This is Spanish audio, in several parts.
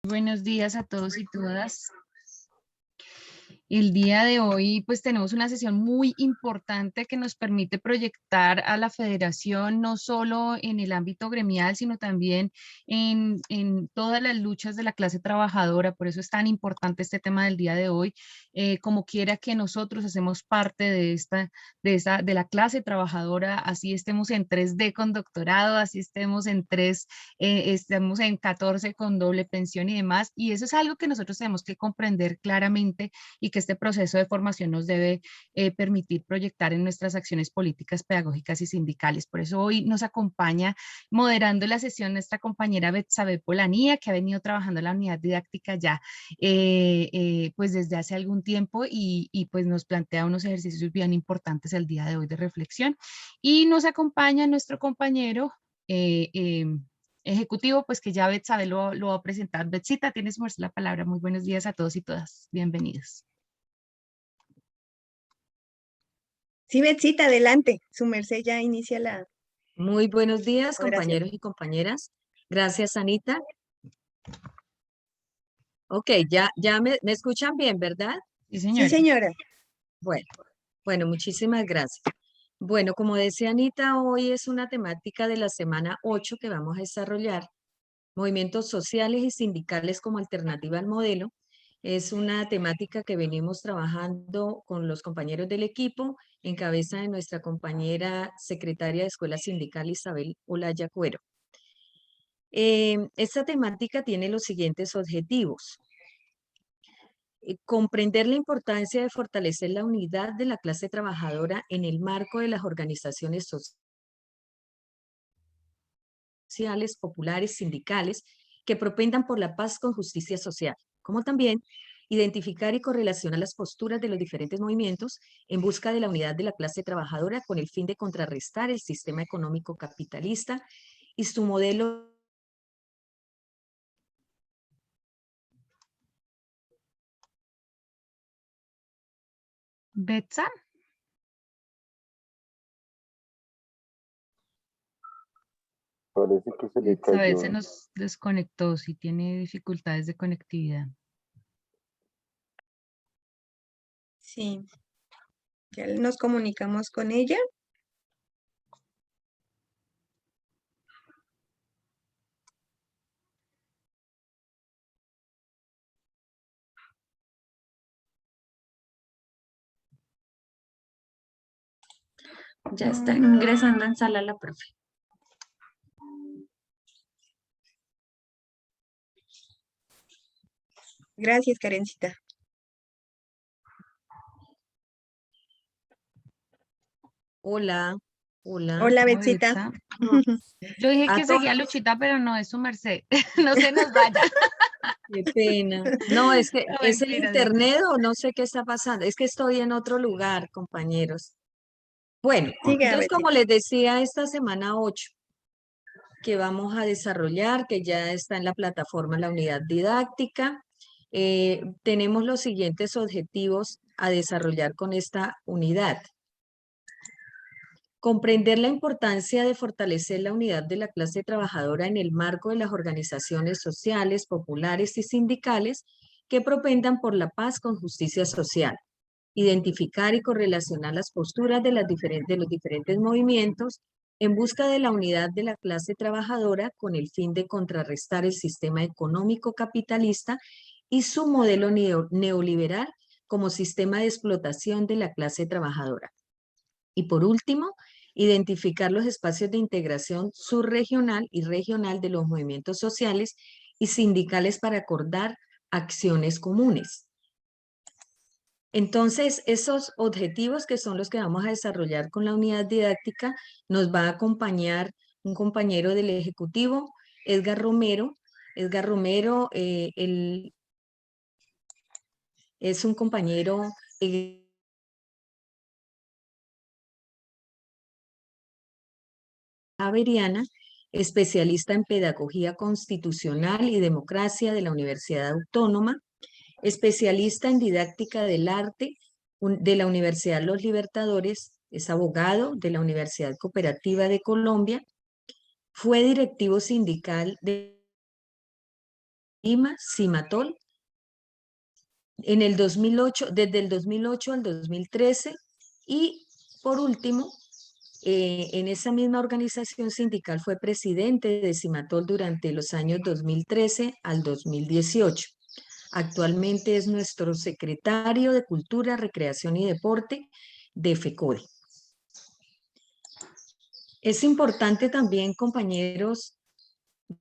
Buenos días a todos y todas. El día de hoy, pues tenemos una sesión muy importante que nos permite proyectar a la federación no solo en el ámbito gremial, sino también en todas las luchas de la clase trabajadora. Por eso es tan importante este tema del día de hoy. Como quiera que nosotros hacemos parte de la clase trabajadora, así estemos en 3D con doctorado, así estemos estemos en 14 con doble pensión y demás. Y eso es algo que nosotros tenemos que comprender claramente y que este proceso de formación nos debe permitir proyectar en nuestras acciones políticas, pedagógicas y sindicales. Por eso hoy nos acompaña moderando la sesión nuestra compañera Betsabe Polanía, que ha venido trabajando en la unidad didáctica ya pues desde hace algún tiempo y pues nos plantea unos ejercicios bien importantes el día de hoy de reflexión. Y nos acompaña nuestro compañero eh, eh, ejecutivo, pues que ya Betsabe lo va a presentar. Betsita, tienes la palabra. Muy buenos días a todos y todas. Bienvenidos. Sí, Betsita, adelante. Su merced ya inicia la Muy buenos días, moderación. compañeros y compañeras. Gracias, Anita. Ok, ya me escuchan bien, ¿verdad? Sí, Sí, señora. señora. Bueno, muchísimas gracias. Bueno, como decía Anita, hoy es una temática de la semana 8 que vamos a desarrollar. Movimientos sociales y sindicales como alternativa al modelo. Es una temática que venimos trabajando con los compañeros del equipo, en cabeza de nuestra compañera secretaria de Escuela Sindical Isabel Olaya Cuero. Esta temática tiene los siguientes objetivos. Comprender la importancia de fortalecer la unidad de la clase trabajadora en el marco de las organizaciones sociales, populares, sindicales, que propendan por la paz con justicia social, como también identificar y correlacionar las posturas de los diferentes movimientos en busca de la unidad de la clase trabajadora con el fin de contrarrestar el sistema económico capitalista y su modelo Betsa, Parece que se le Betsabe se cayó. nos desconectó, si tiene dificultades de conectividad. Sí, ya nos comunicamos con ella. ya está ingresando en sala la profe. Gracias, Karencita. Hola, hola. Hola, Hola, Betsita. Betsa. Yo dije A que seguía todos, Luchita, pero no es su merced. No se nos vaya. qué pena. No, es que No, es el mentira, Dios. internet o no sé qué está pasando. Es que estoy en otro lugar, compañeros. Bueno, Siga, entonces como Betsita. les decía, esta semana 8 que vamos a desarrollar, que ya está en la plataforma la unidad didáctica, tenemos los siguientes objetivos a desarrollar con esta unidad. Comprender la importancia de fortalecer la unidad de la clase trabajadora en el marco de las organizaciones sociales, populares y sindicales que propendan por la paz con justicia social. Identificar y correlacionar las posturas de los diferentes movimientos en busca de la unidad de la clase trabajadora con el fin de contrarrestar el sistema económico capitalista y su modelo neoliberal como sistema de explotación de la clase trabajadora. Y por último, identificar los espacios de integración subregional y regional de los movimientos sociales y sindicales para acordar acciones comunes. Entonces, esos objetivos que son los que vamos a desarrollar con la unidad didáctica, nos va a acompañar un compañero del Ejecutivo, Edgar Romero. Edgar Romero, él es un compañero Javeriana, especialista en Pedagogía Constitucional y Democracia de la Universidad Autónoma, especialista en Didáctica del Arte de la Universidad Los Libertadores, es abogado de la Universidad Cooperativa de Colombia, fue directivo sindical de Lima, Cimatol, en el 2008, desde el 2008 al 2013, y por último, en esa misma organización sindical fue presidente de Cimatol durante los años 2013 al 2018. Actualmente es nuestro secretario de Cultura, Recreación y Deporte de FECODE. Es importante también, compañeros,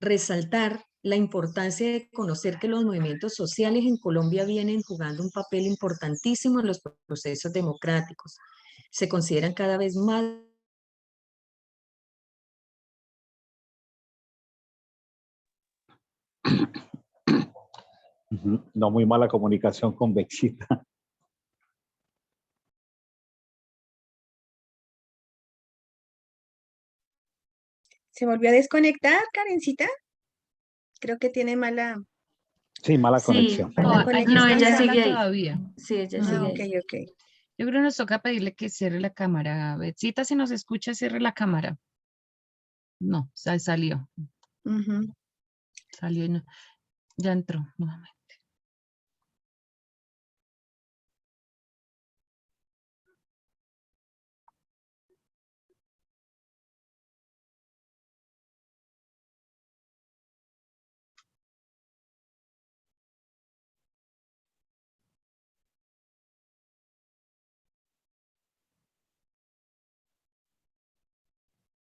resaltar la importancia de conocer que los movimientos sociales en Colombia vienen jugando un papel importantísimo en los procesos democráticos. Se consideran cada vez más No, muy mala comunicación con Bexita. ¿Se volvió a desconectar, Karencita? Creo que tiene mala, Sí, mala Sí, conexión. mala no, conexión. ella está sigue ahí. todavía. Sí, ella Ah, sigue Ok, ahí. ok. Yo creo que nos toca pedirle que cierre la cámara. Betsita, si nos escucha, cierre la cámara. No, salió. Ujú. Salió y no, ya entró nuevamente.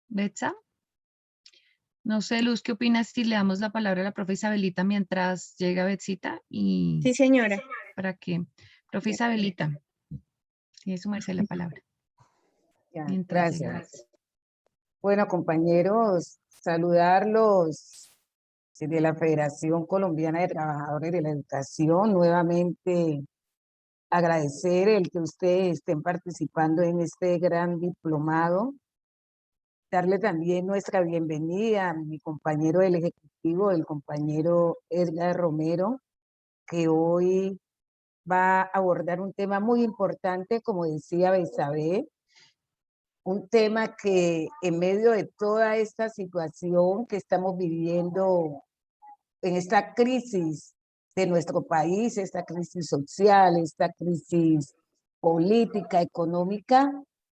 Betsa, no sé, Luz, ¿qué opinas si le damos la palabra a la profe Isabelita mientras llega Betsita? Y Sí, señora. para que, profe De acuerdo. Isabelita, tiene su merced la palabra. Ya, Mientras llega gracias. Betsa. Bueno, compañeros, saludarlos de la Federación Colombiana de Trabajadores de la Educación. Nuevamente agradecer el que ustedes estén participando en este gran diplomado. Darle también nuestra bienvenida a mi compañero del Ejecutivo, el compañero Edgar Romero, que hoy va a abordar un tema muy importante, como decía Betsabé, un tema que en medio de toda esta situación que estamos viviendo, en esta crisis de nuestro país, esta crisis social, esta crisis política, económica,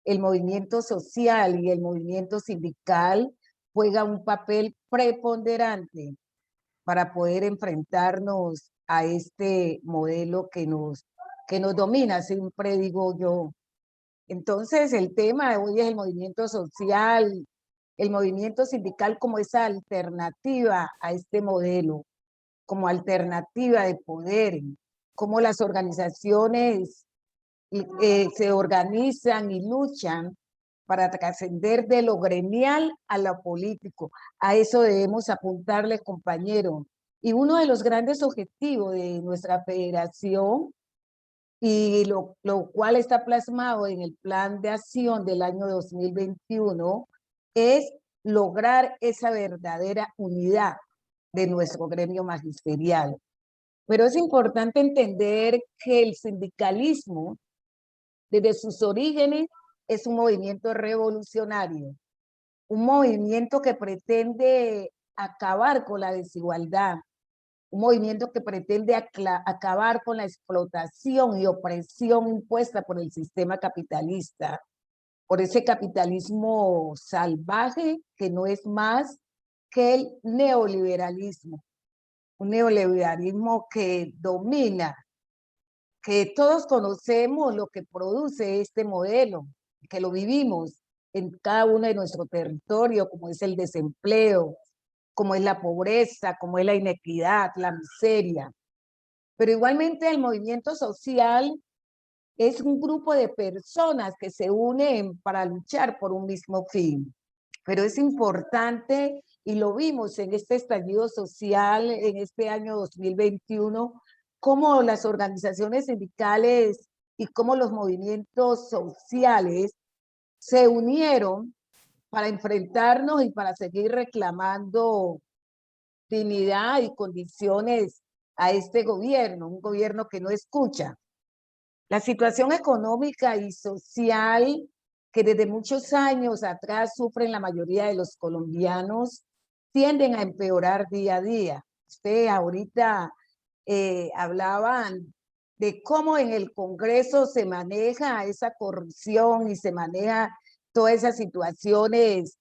el movimiento social y el movimiento sindical juegan un papel preponderante para poder enfrentarnos a este modelo que nos domina, siempre digo yo. Entonces, el tema de hoy es el movimiento social, el movimiento sindical como esa alternativa a este modelo, como alternativa de poder, cómo las organizaciones se organizan y luchan para trascender de lo gremial a lo político. A eso debemos apuntarle, compañero. Y uno de los grandes objetivos de nuestra federación, y lo cual está plasmado en el plan de acción del año 2021, es lograr esa verdadera unidad de nuestro gremio magisterial. Pero es importante entender que el sindicalismo, desde sus orígenes, es un movimiento revolucionario, un movimiento que pretende acabar con la desigualdad, un movimiento que pretende acabar con la explotación y opresión impuesta por el sistema capitalista, por ese capitalismo salvaje que no es más que el neoliberalismo, un neoliberalismo que domina, que todos conocemos lo que produce este modelo, que lo vivimos en cada uno de nuestro territorio, como es el desempleo, como es la pobreza, como es la inequidad, la miseria. Pero igualmente el movimiento social es un grupo de personas que se unen para luchar por un mismo fin. Pero es importante, y lo vimos en este estallido social en este año 2021, cómo las organizaciones sindicales y cómo los movimientos sociales se unieron para enfrentarnos y para seguir reclamando dignidad y condiciones a este gobierno, un gobierno que no escucha. La situación económica y social que desde muchos años atrás sufren la mayoría de los colombianos tienden a empeorar día a día. Usted ahorita hablaban de cómo en el Congreso se maneja esa corrupción y se maneja todas esas situaciones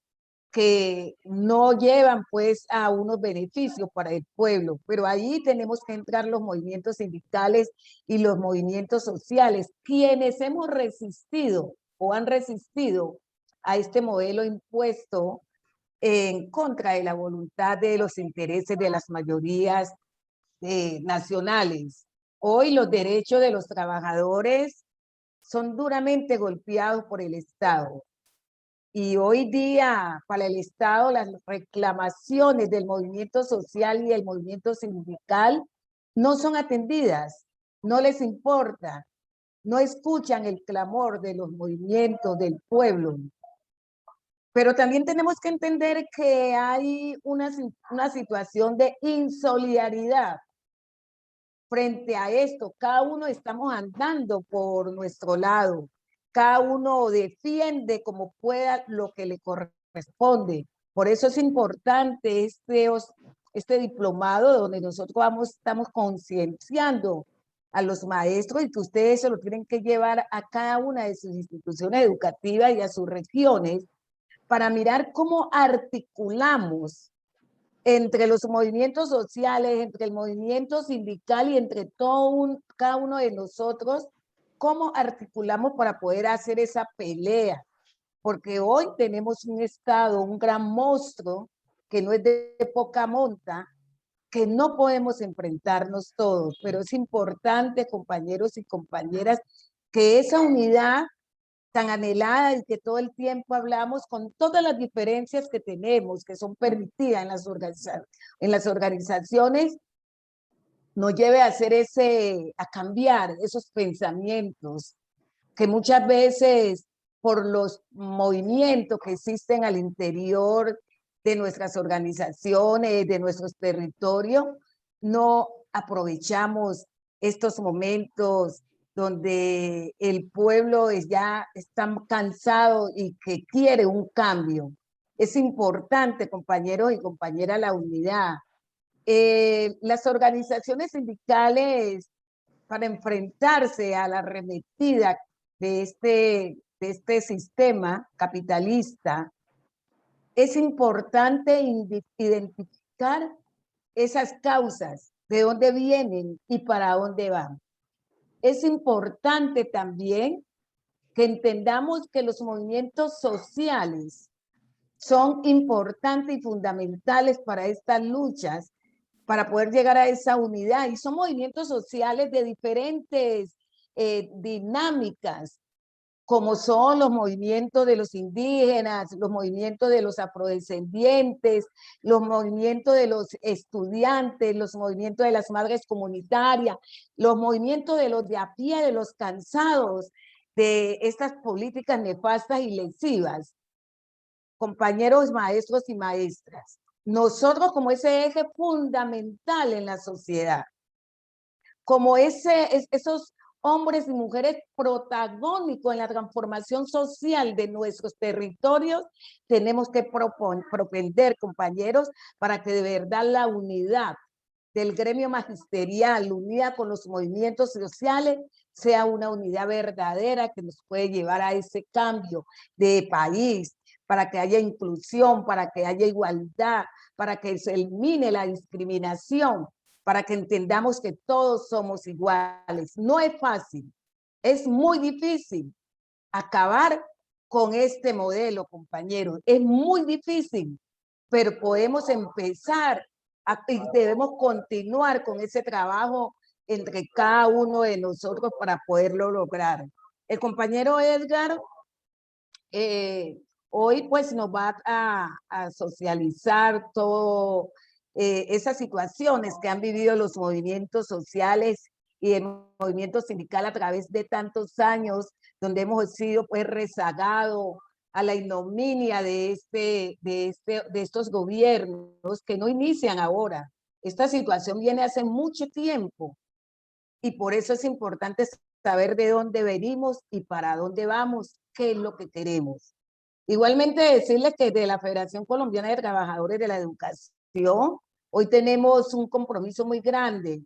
que no llevan pues a unos beneficios para el pueblo, pero ahí tenemos que entrar los movimientos sindicales y los movimientos sociales, quienes hemos resistido o han resistido a este modelo impuesto en contra de la voluntad de los intereses de las mayorías nacionales. Hoy los derechos de los trabajadores son duramente golpeados por el Estado. Y hoy día, para el Estado, las reclamaciones del movimiento social y del movimiento sindical no son atendidas, no les importa, no escuchan el clamor de los movimientos del pueblo. Pero también tenemos que entender que hay una situación de insolidaridad frente a esto. Cada uno estamos andando por nuestro lado. Cada uno defiende como pueda lo que le corresponde. Por eso es importante este diplomado donde nosotros estamos concienciando a los maestros y que ustedes se lo tienen que llevar a cada una de sus instituciones educativas y a sus regiones para mirar cómo articulamos entre los movimientos sociales, entre el movimiento sindical y entre cada uno de nosotros, cómo articulamos para poder hacer esa pelea. Porque hoy tenemos un Estado, un gran monstruo, que no es de poca monta, que no podemos enfrentarnos todos, pero es importante, compañeros y compañeras, que esa unidad tan anhelada y que todo el tiempo hablamos con todas las diferencias que tenemos, que son permitidas en las organizaciones, nos lleve a hacer a cambiar esos pensamientos que muchas veces por los movimientos que existen al interior de nuestras organizaciones, de nuestros territorios, no aprovechamos estos momentos donde el pueblo ya está cansado y que quiere un cambio. Es importante, compañeros y compañeras, la unidad. Las organizaciones sindicales, para enfrentarse a la arremetida de este sistema capitalista, es importante identificar esas causas, de dónde vienen y para dónde van. Es importante también que entendamos que los movimientos sociales son importantes y fundamentales para estas luchas, para poder llegar a esa unidad. Y son movimientos sociales de diferentes dinámicas, como son los movimientos de los indígenas, los movimientos de los afrodescendientes, los movimientos de los estudiantes, los movimientos de las madres comunitarias, los movimientos de los de a pie, de los cansados de estas políticas nefastas y lesivas. Compañeros maestros y maestras, nosotros como ese eje fundamental en la sociedad, como esos hombres y mujeres protagónicos en la transformación social de nuestros territorios, tenemos que propender, compañeros, para que de verdad la unidad del gremio magisterial, unida con los movimientos sociales, sea una unidad verdadera que nos puede llevar a ese cambio de país, para que haya inclusión, para que haya igualdad, para que se elimine la discriminación, para que entendamos que todos somos iguales. No es fácil, es muy difícil acabar con este modelo, compañeros. Es muy difícil, pero podemos empezar y debemos continuar con ese trabajo entre cada uno de nosotros para poderlo lograr. El compañero Edgar hoy pues nos va a socializar todo esas situaciones que han vivido los movimientos sociales y el movimiento sindical a través de tantos años, donde hemos sido pues rezagados a la ignominia de estos gobiernos que no inician ahora. Esta situación viene hace mucho tiempo y por eso es importante saber de dónde venimos y para dónde vamos, qué es lo que queremos. Igualmente decirles que de la Federación Colombiana de Trabajadores de la Educación Hoy tenemos un compromiso muy grande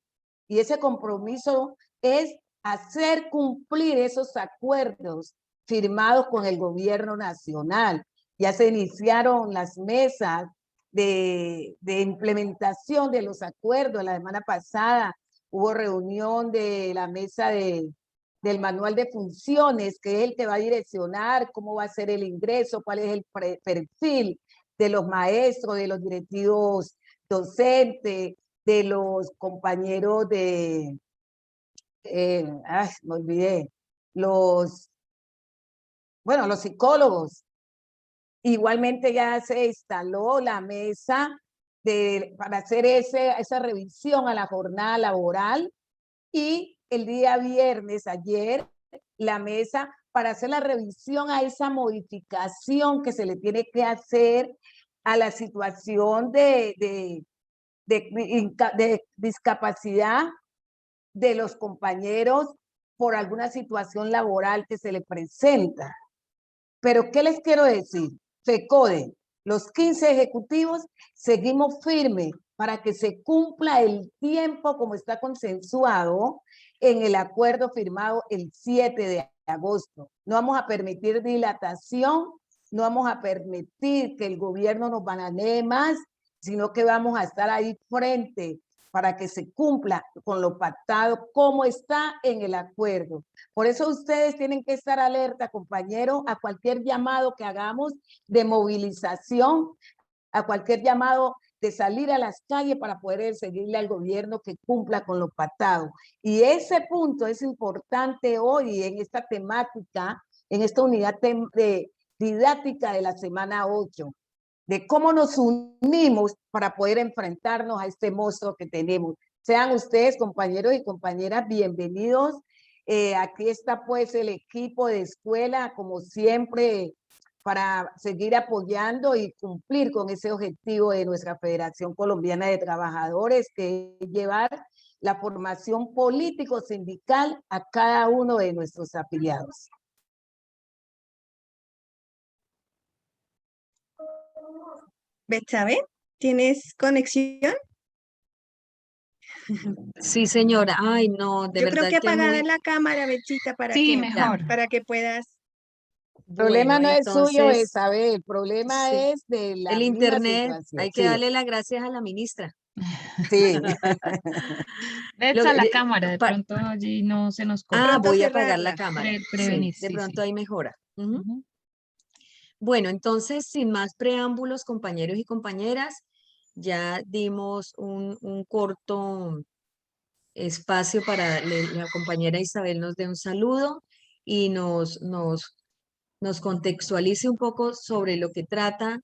y ese compromiso es hacer cumplir esos acuerdos firmados con el gobierno nacional. Ya se iniciaron las mesas de implementación de los acuerdos. La semana pasada hubo reunión de la mesa del manual de funciones, que es el que va a direccionar cómo va a ser el ingreso, cuál es el perfil de los maestros, de los directivos docentes, de los compañeros de, me olvidé, bueno, los psicólogos. Igualmente ya se instaló la mesa para hacer esa revisión a la jornada laboral, y el día viernes, ayer, la mesa para hacer la revisión a esa modificación que se le tiene que hacer a la situación de discapacidad de los compañeros por alguna situación laboral que se le presenta. Pero, ¿qué les quiero decir? FECODE, los 15 ejecutivos, seguimos firmes para que se cumpla el tiempo como está consensuado en el acuerdo firmado el 7 de agosto. No vamos a permitir dilatación, no vamos a permitir que el gobierno nos bananee más, sino que vamos a estar ahí frente para que se cumpla con lo pactado como está en el acuerdo. Por eso ustedes tienen que estar alerta, compañeros, a cualquier llamado que hagamos de movilización, a cualquier llamado de salir a las calles para poder seguirle al gobierno que cumpla con lo pactado. Y ese punto es importante hoy en esta temática, en esta unidad didáctica de la semana 8, de cómo nos unimos para poder enfrentarnos a este monstruo que tenemos. Sean ustedes, compañeros y compañeras, bienvenidos. Aquí está pues el equipo de escuela, como siempre, para seguir apoyando y cumplir con ese objetivo de nuestra Federación Colombiana de Trabajadores, que es llevar la formación político-sindical a cada uno de nuestros afiliados. Betsabe, ¿tienes conexión? Sí, señora. Ay, no, de Yo creo verdad que que apagar muy... la cámara, Betsita, Sí, mejor. para que puedas. El problema Bueno, no es suyo, entonces, Isabel, el problema sí, es de la el misma internet, situación. hay que Sí, darle las gracias a la ministra. sí. Vete a la cámara, de pronto allí no se nos De corta. pronto Voy a apagar la cerrarla. cámara. Sí, Prevenir, de sí, pronto sí. ahí mejora. Ujú. Ujú. Bueno, entonces, sin más preámbulos, compañeros y compañeras, ya dimos un corto espacio para la compañera Isabel nos dé un saludo y nos contextualice un poco sobre lo que trata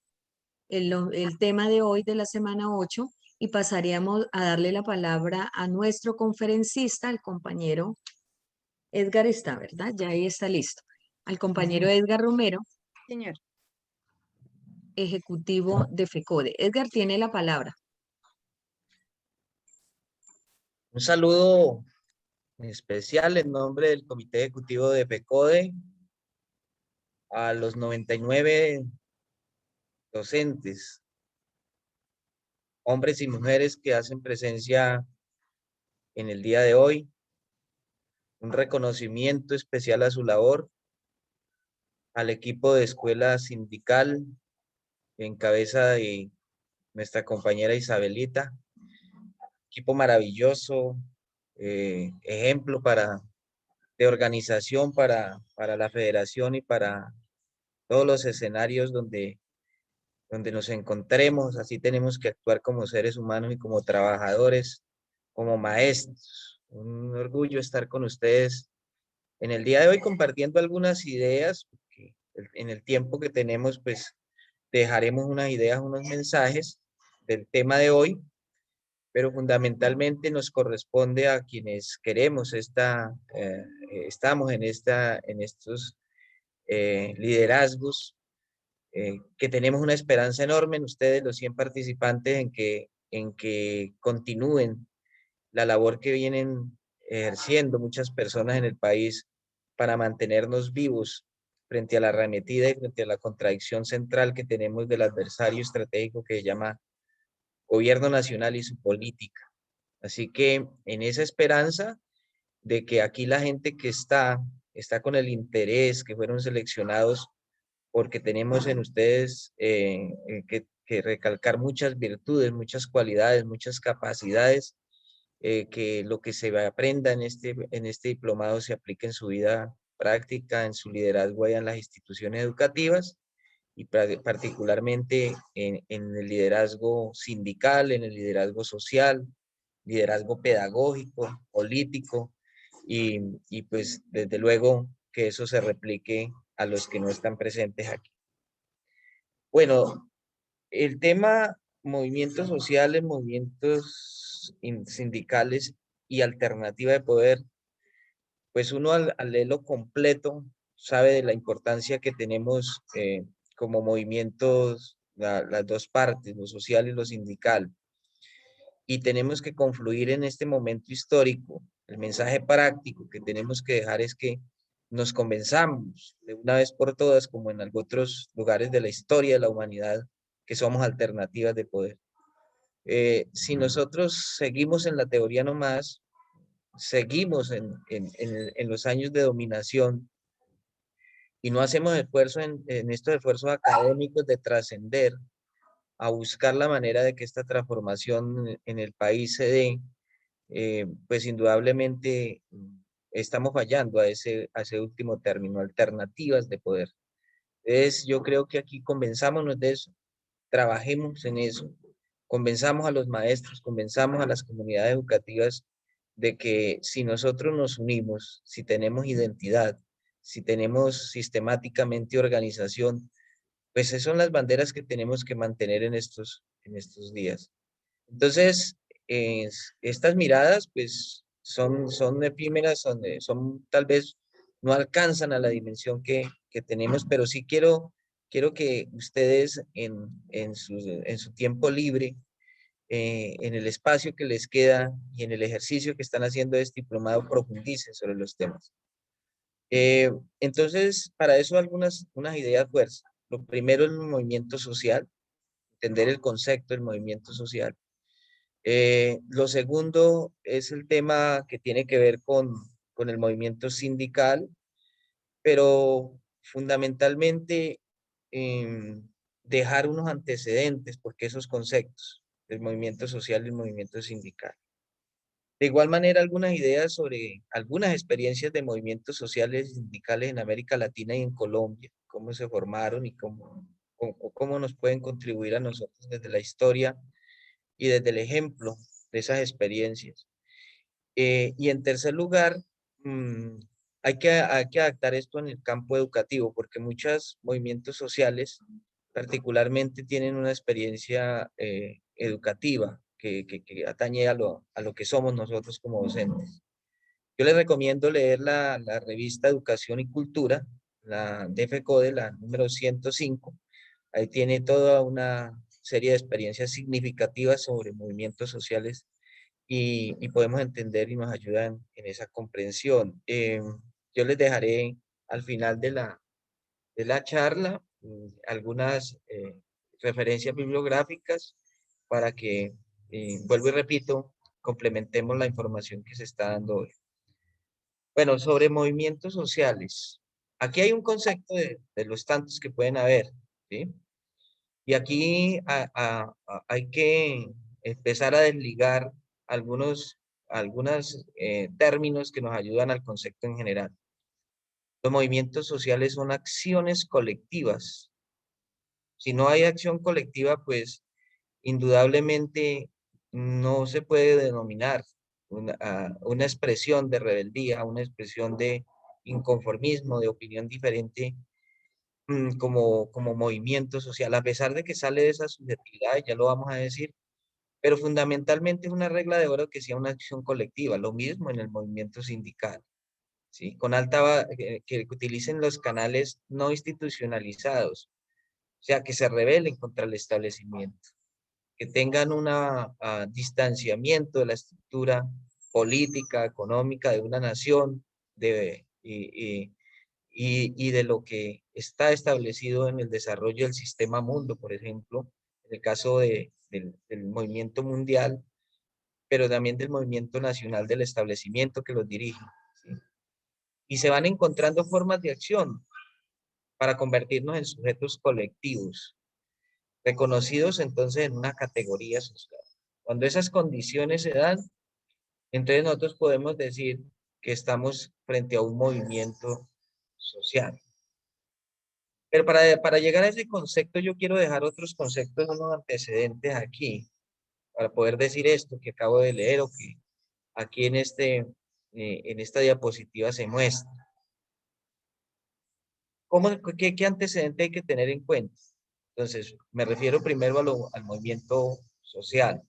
el tema de hoy de la semana 8, y pasaríamos a darle la palabra a nuestro conferencista, el compañero Edgar está, ¿verdad? Ya ahí está listo. Al compañero Edgar Romero, Señor. ejecutivo de FECODE. Edgar tiene la palabra. Un saludo especial en nombre del Comité Ejecutivo de FECODE a los 99 docentes, hombres y mujeres que hacen presencia en el día de hoy. Un reconocimiento especial a su labor, al equipo de escuela sindical en cabeza de nuestra compañera Isabelita. Equipo maravilloso, ejemplo de organización para la federación y para todos los escenarios donde nos encontremos. Así tenemos que actuar como seres humanos y como trabajadores, como maestros. Un orgullo estar con ustedes en el día de hoy compartiendo algunas ideas, porque en el tiempo que tenemos, pues dejaremos unas ideas, unos mensajes del tema de hoy, pero fundamentalmente nos corresponde a quienes queremos estamos en estos liderazgos, que tenemos una esperanza enorme en ustedes, los 100 participantes, en que continúen la labor que vienen ejerciendo muchas personas en el país para mantenernos vivos frente a la arremetida y frente a la contradicción central que tenemos del adversario estratégico que se llama gobierno nacional y su política. Así que en esa esperanza de que aquí la gente que está con el interés, que fueron seleccionados, porque tenemos en ustedes que recalcar muchas virtudes, muchas cualidades, muchas capacidades, que lo que se aprenda en este diplomado se aplique en su vida práctica, en su liderazgo allá en las instituciones educativas y particularmente en el liderazgo sindical, en el liderazgo social, liderazgo pedagógico, político y pues desde luego que eso se replique a los que no están presentes aquí. Bueno, el tema movimientos sociales, movimientos sindicales y alternativa de poder, pues uno al leerlo completo sabe de la importancia que tenemos como movimientos, las dos partes, lo social y lo sindical. Y tenemos que confluir en este momento histórico. El mensaje práctico que tenemos que dejar es que nos convenzamos de una vez por todas, como en otros lugares de la historia de la humanidad, que somos alternativas de poder. Si nosotros seguimos en la teoría nomás, seguimos en los años de dominación y no hacemos esfuerzo en estos esfuerzos académicos de trascender, a buscar la manera de que esta transformación en el país se dé, pues indudablemente estamos fallando a ese último término, alternativas de poder. Entonces yo creo que aquí convenzámonos de eso, trabajemos en eso, convenzamos a los maestros, convenzamos a las comunidades educativas de que si nosotros nos unimos, si tenemos identidad, si tenemos sistemáticamente organización, pues esas son las banderas que tenemos que mantener en estos días. Entonces, estas miradas, pues, son efímeras, son tal vez no alcanzan a la dimensión que tenemos, pero sí quiero que ustedes en su tiempo libre, en el espacio que les queda y en el ejercicio que están haciendo de este diplomado, profundicen sobre los temas. Entonces, para eso unas ideas fuerza. Lo primero es el movimiento social, entender el concepto del movimiento social. Lo segundo es el tema que tiene que ver con el movimiento sindical, pero fundamentalmente dejar unos antecedentes, porque esos conceptos, el movimiento social y el movimiento sindical. De igual manera, algunas ideas sobre algunas experiencias de movimientos sociales y sindicales en América Latina y en Colombia, cómo se formaron y cómo nos pueden contribuir a nosotros desde la historia y desde el ejemplo de esas experiencias. Y en tercer lugar, hay que adaptar esto en el campo educativo, porque muchos movimientos sociales particularmente tienen una experiencia educativa que atañe a lo que somos nosotros como docentes. Yo les recomiendo leer la revista Educación y Cultura, la DFCODE, la número 105. Ahí tiene toda una serie de experiencias significativas sobre movimientos sociales y podemos entender y nos ayudan en esa comprensión. Yo les dejaré al final de la charla algunas referencias bibliográficas para que, vuelvo y repito, complementemos la información que se está dando hoy. Bueno, sobre movimientos sociales. Aquí hay un concepto de los tantos que pueden haber, ¿sí? Y aquí hay que empezar a desligar algunos términos que nos ayudan al concepto en general. Los movimientos sociales son acciones colectivas. Si no hay acción colectiva, pues indudablemente no se puede denominar una expresión de rebeldía, una expresión de inconformismo, de opinión diferente como movimiento social, a pesar de que sale de esa subjetividad, ya lo vamos a decir, pero fundamentalmente es una regla de oro que sea una acción colectiva, lo mismo en el movimiento sindical, ¿sí? Que utilicen los canales no institucionalizados, o sea, que se rebelen contra el establecimiento, que tengan un distanciamiento de la estructura política, económica de una nación, y de lo que está establecido en el desarrollo del sistema mundo, por ejemplo, en el caso del movimiento mundial, pero también del movimiento nacional del establecimiento que los dirige, ¿sí? Y se van encontrando formas de acción para convertirnos en sujetos colectivos, reconocidos entonces en una categoría social. Cuando esas condiciones se dan, entonces nosotros podemos decir que estamos frente a un movimiento social. Pero para llegar a ese concepto, yo quiero dejar otros conceptos, unos antecedentes aquí, para poder decir esto que acabo de leer o que aquí en esta diapositiva se muestra. ¿Qué antecedente hay que tener en cuenta? Entonces, me refiero primero al movimiento social.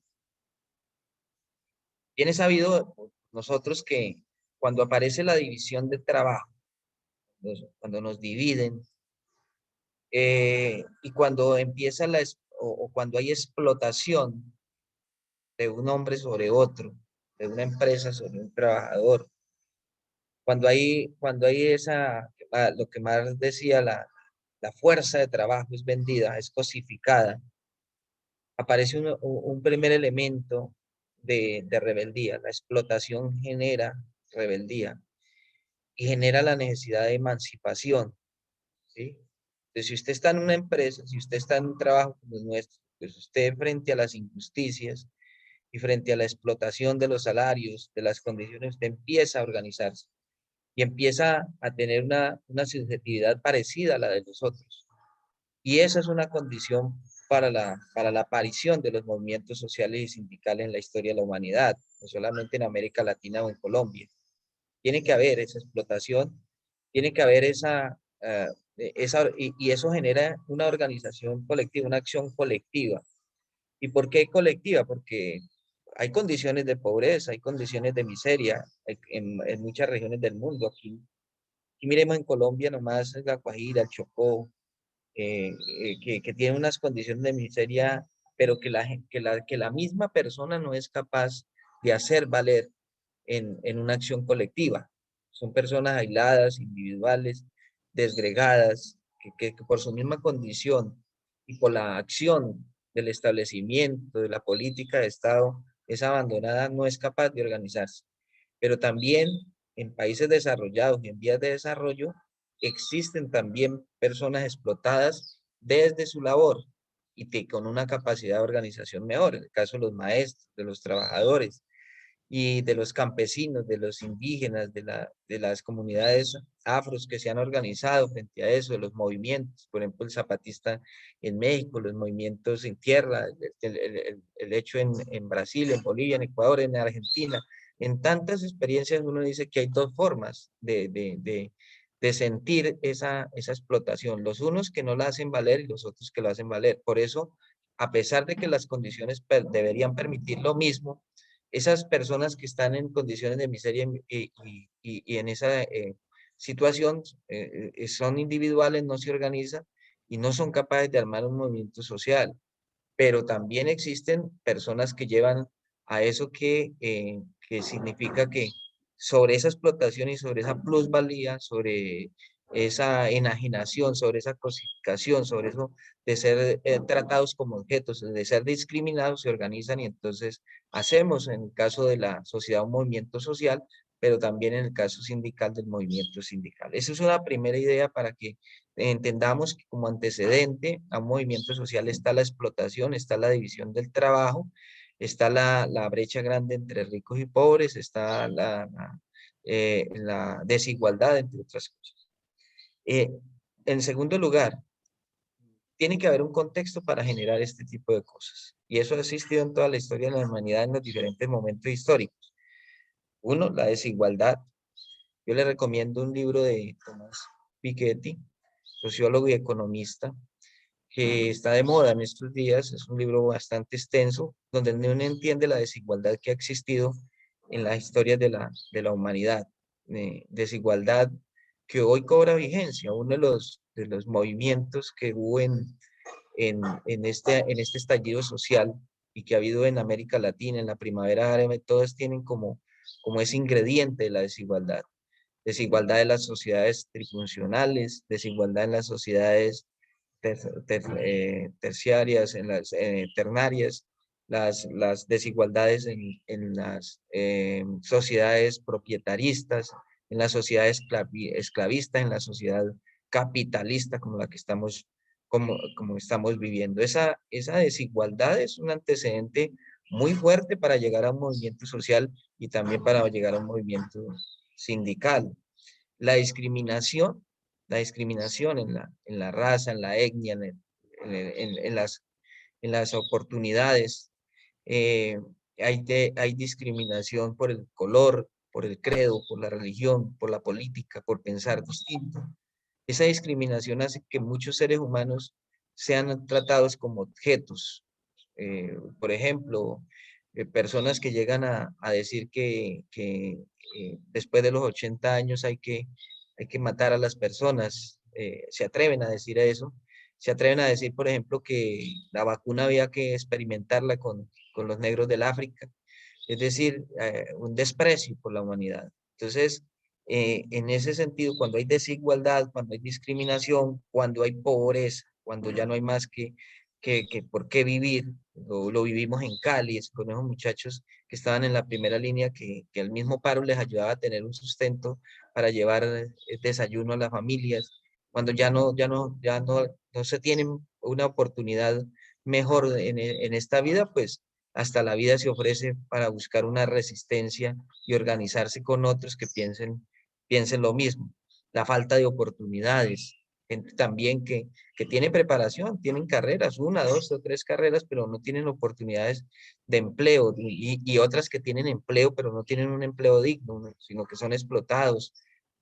Bien es sabido nosotros que cuando aparece la división del trabajo, cuando nos dividen, y cuando empieza o cuando hay explotación de un hombre sobre otro, de una empresa sobre un trabajador, cuando hay lo que más decía, la fuerza de trabajo es vendida, es cosificada, aparece un primer elemento de rebeldía. La explotación genera rebeldía y genera la necesidad de emancipación, ¿sí? Entonces, si usted está en una empresa, si usted está en un trabajo como el nuestro, pues usted frente a las injusticias y frente a la explotación de los salarios, de las condiciones, usted empieza a organizarse y empieza a tener una subjetividad parecida a la de los otros. Y esa es una condición para la aparición de los movimientos sociales y sindicales en la historia de la humanidad, no solamente en América Latina o en Colombia. Tiene que haber esa explotación, tiene que haber y eso genera una organización colectiva, una acción colectiva. ¿Y por qué colectiva? Porque hay condiciones de pobreza, hay condiciones de miseria en muchas regiones del mundo. Aquí miremos en Colombia nomás, la Guajira, el Chocó, que tiene unas condiciones de miseria, pero que la misma persona no es capaz de hacer valer en una acción colectiva. Son personas aisladas, individuales, desgregadas, que por su misma condición y por la acción del establecimiento, de la política de Estado, es abandonada, no es capaz de organizarse. Pero también en países desarrollados y en vías de desarrollo, existen también personas explotadas desde su labor y con una capacidad de organización mejor, en el caso de los maestros, de los trabajadores y de los campesinos, de los indígenas, de las comunidades afros que se han organizado frente a eso, de los movimientos, por ejemplo, el zapatista en México, los movimientos en tierra, el hecho en Brasil, en Bolivia, en Ecuador, en Argentina. En tantas experiencias uno dice que hay dos formas de sentir esa explotación, los unos que no la hacen valer y los otros que lo hacen valer. Por eso, a pesar de que las condiciones deberían permitir lo mismo, esas personas que están en condiciones de miseria y en esa situación son individuales, no se organizan y no son capaces de armar un movimiento social. Pero también existen personas que llevan a eso que significa que sobre esa explotación y sobre esa plusvalía, sobre esa enajenación, sobre esa cosificación, sobre eso de ser tratados como objetos, de ser discriminados, se organizan y entonces hacemos en el caso de la sociedad un movimiento social, pero también en el caso sindical del movimiento sindical. Esa es una primera idea para que entendamos que como antecedente a un movimiento social está la explotación, está la división del trabajo, está la brecha grande entre ricos y pobres, está la desigualdad, entre otras cosas. En segundo lugar, tiene que haber un contexto para generar este tipo de cosas. Y eso ha existido en toda la historia de la humanidad en los diferentes momentos históricos. Uno, la desigualdad. Yo le recomiendo un libro de Tomás Piketty, sociólogo y economista, que está de moda en estos días. Es un libro bastante extenso, donde uno entiende la desigualdad que ha existido en las historias de la humanidad. Desigualdad que hoy cobra vigencia. Uno de los movimientos que hubo en este estallido social y que ha habido en América Latina, en la primavera árabe, todas tienen como ese ingrediente de la desigualdad. Desigualdad de las sociedades trifuncionales, desigualdad en las sociedades terciarias, en las ternarias, las desigualdades en las sociedades propietaristas, en la sociedad esclavista, en la sociedad capitalista como la que estamos, como estamos viviendo. Esa desigualdad es un antecedente muy fuerte para llegar a un movimiento social y también para llegar a un movimiento sindical. La discriminación, en la raza, en la etnia, en las oportunidades. Hay discriminación por el color, por el credo, por la religión, por la política, por pensar distinto. Esa discriminación hace que muchos seres humanos sean tratados como objetos. Por ejemplo, personas que llegan a decir que después de los 80 años hay que matar a las personas. Se atreven a decir eso. Se atreven a decir, por ejemplo, que la vacuna había que experimentarla con los negros del África. Es decir, un desprecio por la humanidad. Entonces, en ese sentido, cuando hay desigualdad, cuando hay discriminación, cuando hay pobreza, cuando ya no hay más que por qué vivir, lo vivimos en Cali, con esos muchachos que estaban en la primera línea, que el mismo paro les ayudaba a tener un sustento para llevar desayuno a las familias, cuando no se tiene una oportunidad mejor en esta vida, pues hasta la vida se ofrece para buscar una resistencia y organizarse con otros que piensen lo mismo. La falta de oportunidades, gente también que tiene preparación, tienen carreras, una, dos o tres carreras, pero no tienen oportunidades de empleo y otras que tienen empleo, pero no tienen un empleo digno, sino que son explotados.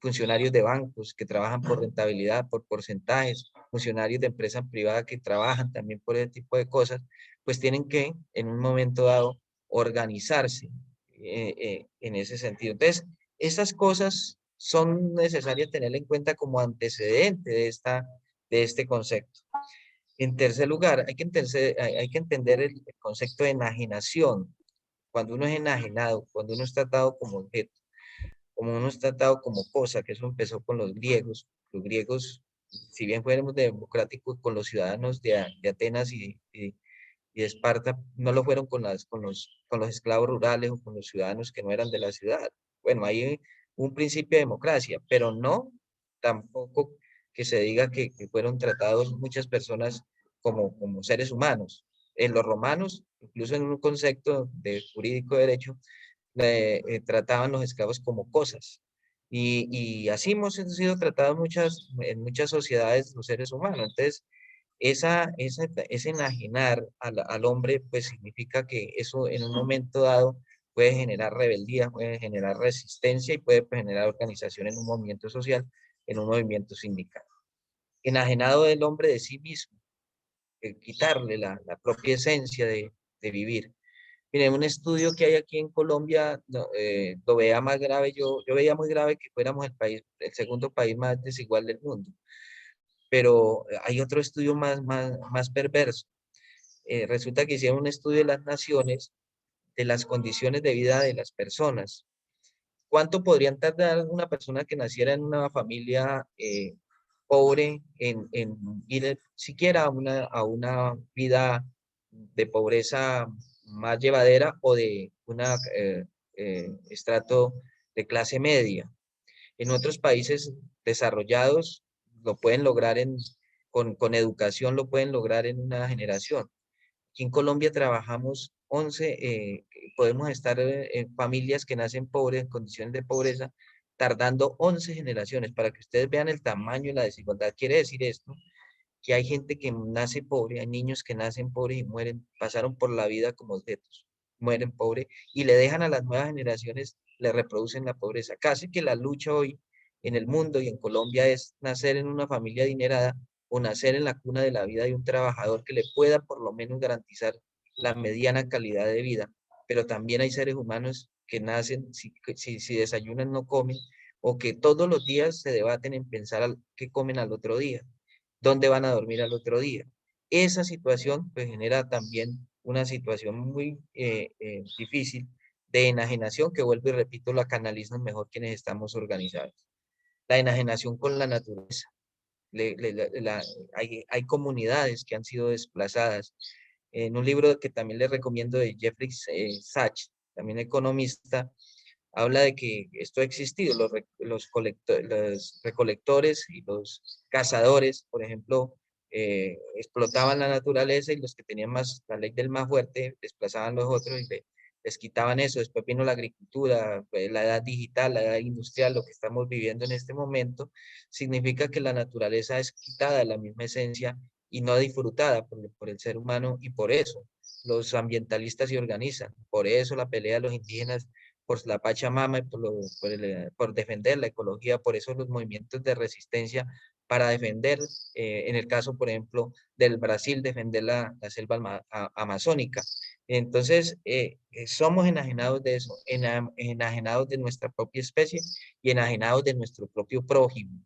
Funcionarios de bancos que trabajan por rentabilidad, por porcentajes, funcionarios de empresas privadas que trabajan también por ese tipo de cosas, pues tienen que en un momento dado organizarse en ese sentido. Entonces, estas cosas son necesarias tener en cuenta como antecedente de este concepto. En tercer lugar, hay que entender el concepto de enajenación. Cuando uno es enajenado, cuando uno es tratado como objeto, como uno es tratado como cosa, que eso empezó con los griegos. Los griegos, si bien fuéramos democráticos con los ciudadanos de Atenas y de Esparta, no lo fueron con los esclavos rurales o con los ciudadanos que no eran de la ciudad. Bueno, hay un principio de democracia, pero no tampoco que se diga que fueron tratados muchas personas como seres humanos. En los romanos, incluso en un concepto de jurídico de derecho, trataban los esclavos como cosas. Y así hemos sido tratados en muchas sociedades los seres humanos. Entonces, ese enajenar al hombre, pues significa que eso en un momento dado puede generar rebeldía, puede generar resistencia y puede generar organización en un movimiento social, en un movimiento sindical. Enajenado del hombre de sí mismo, quitarle la propia esencia de vivir. Miren, un estudio que hay aquí en Colombia lo veía más grave, yo veía muy grave que fuéramos el segundo país más desigual del mundo, pero hay otro estudio más perverso. Resulta que hicieron un estudio de las naciones de las condiciones de vida de las personas. ¿Cuánto podrían tardar una persona que naciera en una familia pobre en ir siquiera a una vida de pobreza más llevadera o de un estrato de clase media? En otros países desarrollados lo pueden lograr con educación, lo pueden lograr en una generación. Aquí en Colombia trabajamos 11, podemos estar en familias que nacen pobres, en condiciones de pobreza, tardando 11 generaciones. Para que ustedes vean el tamaño y la desigualdad, quiere decir esto, que hay gente que nace pobre, hay niños que nacen pobres y mueren, pasaron por la vida como objetos, mueren pobres y le dejan a las nuevas generaciones, le reproducen la pobreza. Casi que la lucha hoy en el mundo y en Colombia es nacer en una familia adinerada o nacer en la cuna de la vida de un trabajador que le pueda por lo menos garantizar la mediana calidad de vida. Pero también hay seres humanos que nacen, si desayunan no comen, o que todos los días se debaten en pensar qué comen al otro día, dónde van a dormir al otro día. Esa situación pues genera también una situación muy difícil de enajenación, que vuelvo y repito, la canalizan mejor quienes estamos organizados. La enajenación con la naturaleza. hay comunidades que han sido desplazadas. En un libro que también les recomiendo de Jeffrey Sachs, también economista, habla de que esto ha existido, los recolectores y los cazadores, por ejemplo, explotaban la naturaleza y los que tenían más, la ley del más fuerte, desplazaban a los otros y les quitaban eso. Después vino la agricultura, la edad digital, la edad industrial, lo que estamos viviendo en este momento, significa que la naturaleza es quitada de la misma esencia y no disfrutada por el ser humano, y por eso los ambientalistas se organizan, por eso la pelea de los indígenas por la Pachamama y por defender la ecología, por eso los movimientos de resistencia para defender, en el caso, por ejemplo, del Brasil, defender la selva amazónica. Entonces, somos enajenados de eso, enajenados de nuestra propia especie y enajenados de nuestro propio prójimo.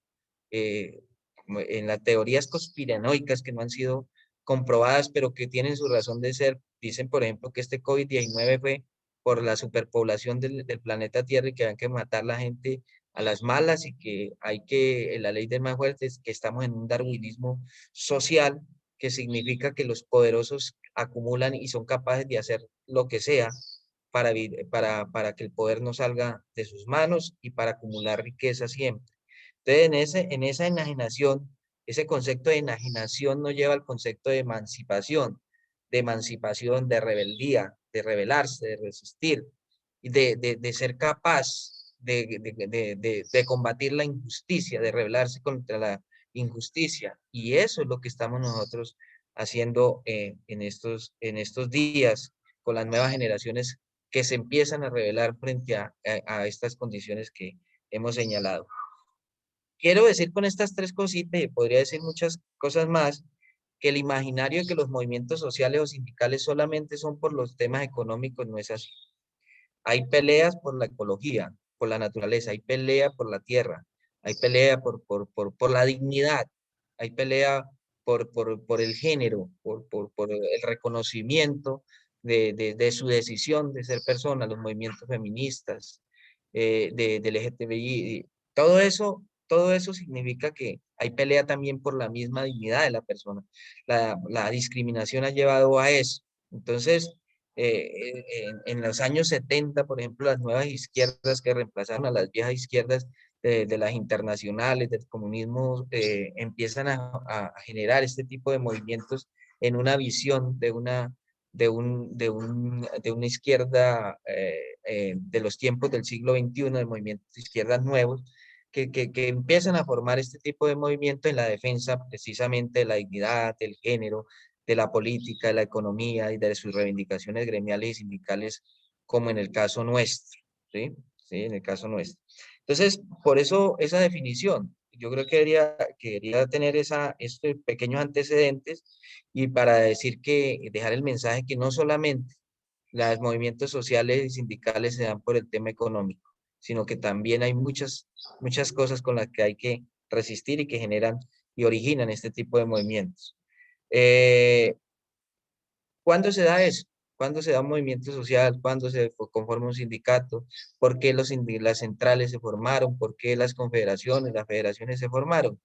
En las teorías conspiranoicas que no han sido comprobadas, pero que tienen su razón de ser, dicen, por ejemplo, que este COVID-19 fue por la superpoblación del planeta Tierra y que hay que matar la gente a las malas y que hay que, la ley del más fuerte es que estamos en un darwinismo social, que significa que los poderosos acumulan y son capaces de hacer lo que sea para que el poder no salga de sus manos y para acumular riqueza siempre. Entonces, en esa enajenación, ese concepto de enajenación nos lleva al concepto de emancipación, de rebeldía, de rebelarse, de resistir, y de ser capaz de combatir la injusticia, de rebelarse contra la injusticia. Y eso es lo que estamos nosotros haciendo en estos días con las nuevas generaciones que se empiezan a rebelar frente a estas condiciones que hemos señalado. Quiero decir con estas tres cositas, y podría decir muchas cosas más, que el imaginario de que los movimientos sociales o sindicales solamente son por los temas económicos no es así. Hay peleas por la ecología, por la naturaleza, hay pelea por la tierra, hay pelea por la dignidad, hay pelea por el género, por el reconocimiento de su decisión de ser persona, los movimientos feministas, del LGTBI. Todo eso significa que hay pelea también por la misma dignidad de la persona. La discriminación ha llevado a eso. Entonces, en los años 70, por ejemplo, las nuevas izquierdas que reemplazaron a las viejas izquierdas de las internacionales, del comunismo, empiezan a generar este tipo de movimientos en una visión de una izquierda de los tiempos del siglo XXI, de movimientos de izquierdas nuevos, que empiezan a formar este tipo de movimiento en la defensa precisamente de la dignidad, del género, de la política, de la economía y de sus reivindicaciones gremiales y sindicales, como en el caso nuestro, ¿sí? Sí, en el caso nuestro. Entonces, por eso esa definición, yo creo que quería tener estos pequeños antecedentes y para decir dejar el mensaje que no solamente los movimientos sociales y sindicales se dan por el tema económico, sino que también hay muchas cosas con las que hay que resistir y que generan y originan este tipo de movimientos. ¿Cuándo se da eso? ¿Cuándo se da un movimiento social? ¿Cuándo se conforma un sindicato? ¿Por qué las centrales se formaron? ¿Por qué las confederaciones, las federaciones se formaron?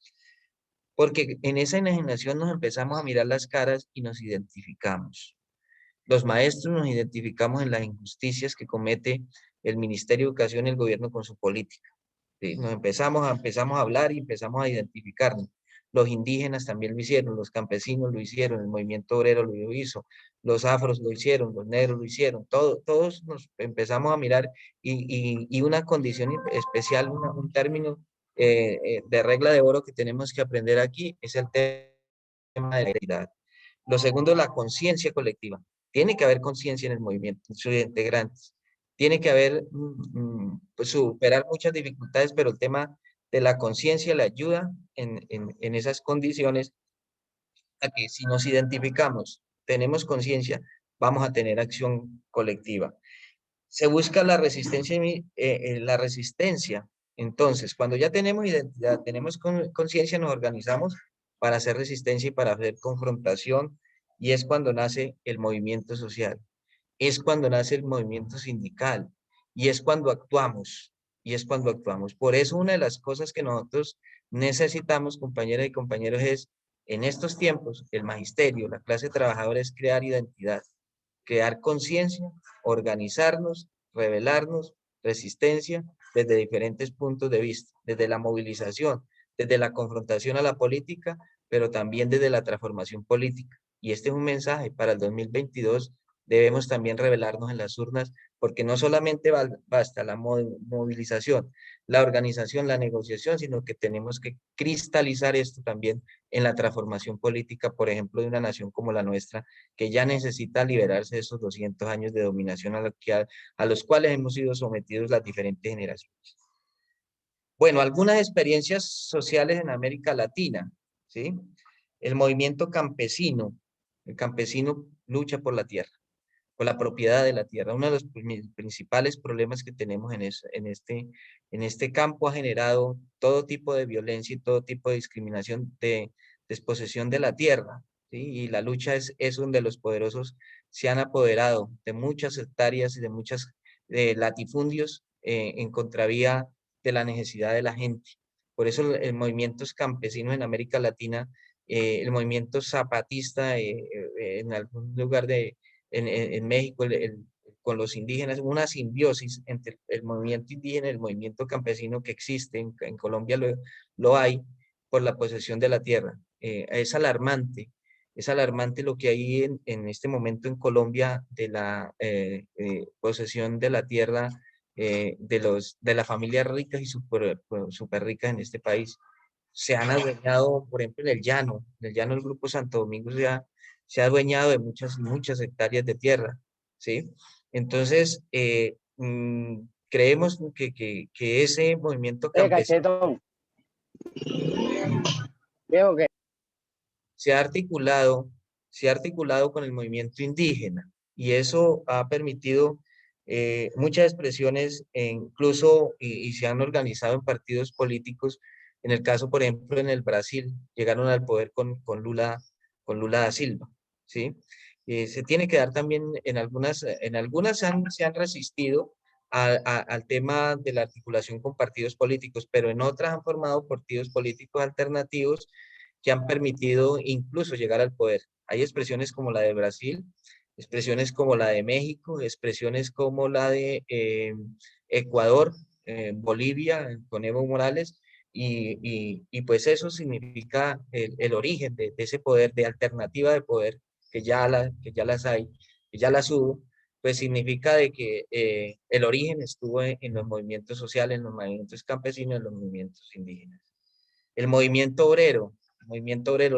Porque en esa enajenación nos empezamos a mirar las caras y nos identificamos. Los maestros nos identificamos en las injusticias que comete el Ministerio de Educación y el gobierno con su política. ¿Sí? Empezamos a hablar y empezamos a identificarnos. Los indígenas también lo hicieron, los campesinos lo hicieron, el movimiento obrero lo hizo, los afros lo hicieron, los negros lo hicieron, todos nos empezamos a mirar y una condición especial, un término de regla de oro que tenemos que aprender aquí es el tema de la identidad. Lo segundo, la conciencia colectiva. Tiene que haber conciencia en el movimiento, en sus integrantes. Tiene que haber, pues, superar muchas dificultades, pero el tema de la conciencia le ayuda en esas condiciones a que si nos identificamos, tenemos conciencia, vamos a tener acción colectiva. Se busca la resistencia, Entonces, cuando ya tenemos identidad, tenemos conciencia, nos organizamos para hacer resistencia y para hacer confrontación, y es cuando nace el movimiento social, es cuando nace el movimiento sindical, y es cuando actuamos, y es cuando actuamos. Por eso una de las cosas que nosotros necesitamos, compañeras y compañeros, es en estos tiempos, el magisterio, la clase trabajadora es crear identidad, crear conciencia, organizarnos, rebelarnos, resistencia desde diferentes puntos de vista, desde la movilización, desde la confrontación a la política, pero también desde la transformación política. Y este es un mensaje para el 2022. Debemos también rebelarnos en las urnas, porque no solamente basta la movilización, la organización, la negociación, sino que tenemos que cristalizar esto también en la transformación política, por ejemplo, de una nación como la nuestra, que ya necesita liberarse de esos 200 años de dominación a los cuales hemos sido sometidos las diferentes generaciones. Bueno, algunas experiencias sociales en América Latina, ¿sí? El movimiento campesino, el campesino lucha por la tierra, por la propiedad de la tierra. Uno de los principales problemas que tenemos en este campo ha generado todo tipo de violencia y todo tipo de discriminación de desposesión de la tierra, ¿sí? Y la lucha es donde los poderosos se han apoderado de muchas hectáreas y de muchos latifundios en contravía de la necesidad de la gente. Por eso el movimiento campesino en América Latina, el movimiento zapatista en algún lugar en México con los indígenas, una simbiosis entre el movimiento indígena y el movimiento campesino que existe, en Colombia lo hay, por la posesión de la tierra. Es alarmante lo que hay en este momento en Colombia de la posesión de la tierra de las familias ricas y super ricas en este país. Se han adueñado, por ejemplo, en el llano el Grupo Santo Domingo se ha adueñado de muchas hectáreas de tierra, ¿sí? Entonces, creemos que ese movimiento campesino Cachetón. ¿Viejo qué? se ha articulado, con el movimiento indígena, y eso ha permitido muchas expresiones, incluso, y se han organizado en partidos políticos. En el caso, por ejemplo, en el Brasil, llegaron al poder con Lula da Silva, ¿sí? Se tiene que dar también en algunas se han resistido al tema de la articulación con partidos políticos, pero en otras han formado partidos políticos alternativos que han permitido incluso llegar al poder. Hay expresiones como la de Brasil, expresiones como la de México, expresiones como la de Ecuador, Bolivia, con Evo Morales, y pues eso significa el origen de ese poder, de alternativa de poder, que ya las hay, que ya las hubo, pues significa de que el origen estuvo en los movimientos sociales, en los movimientos campesinos, en los movimientos indígenas. El movimiento obrero,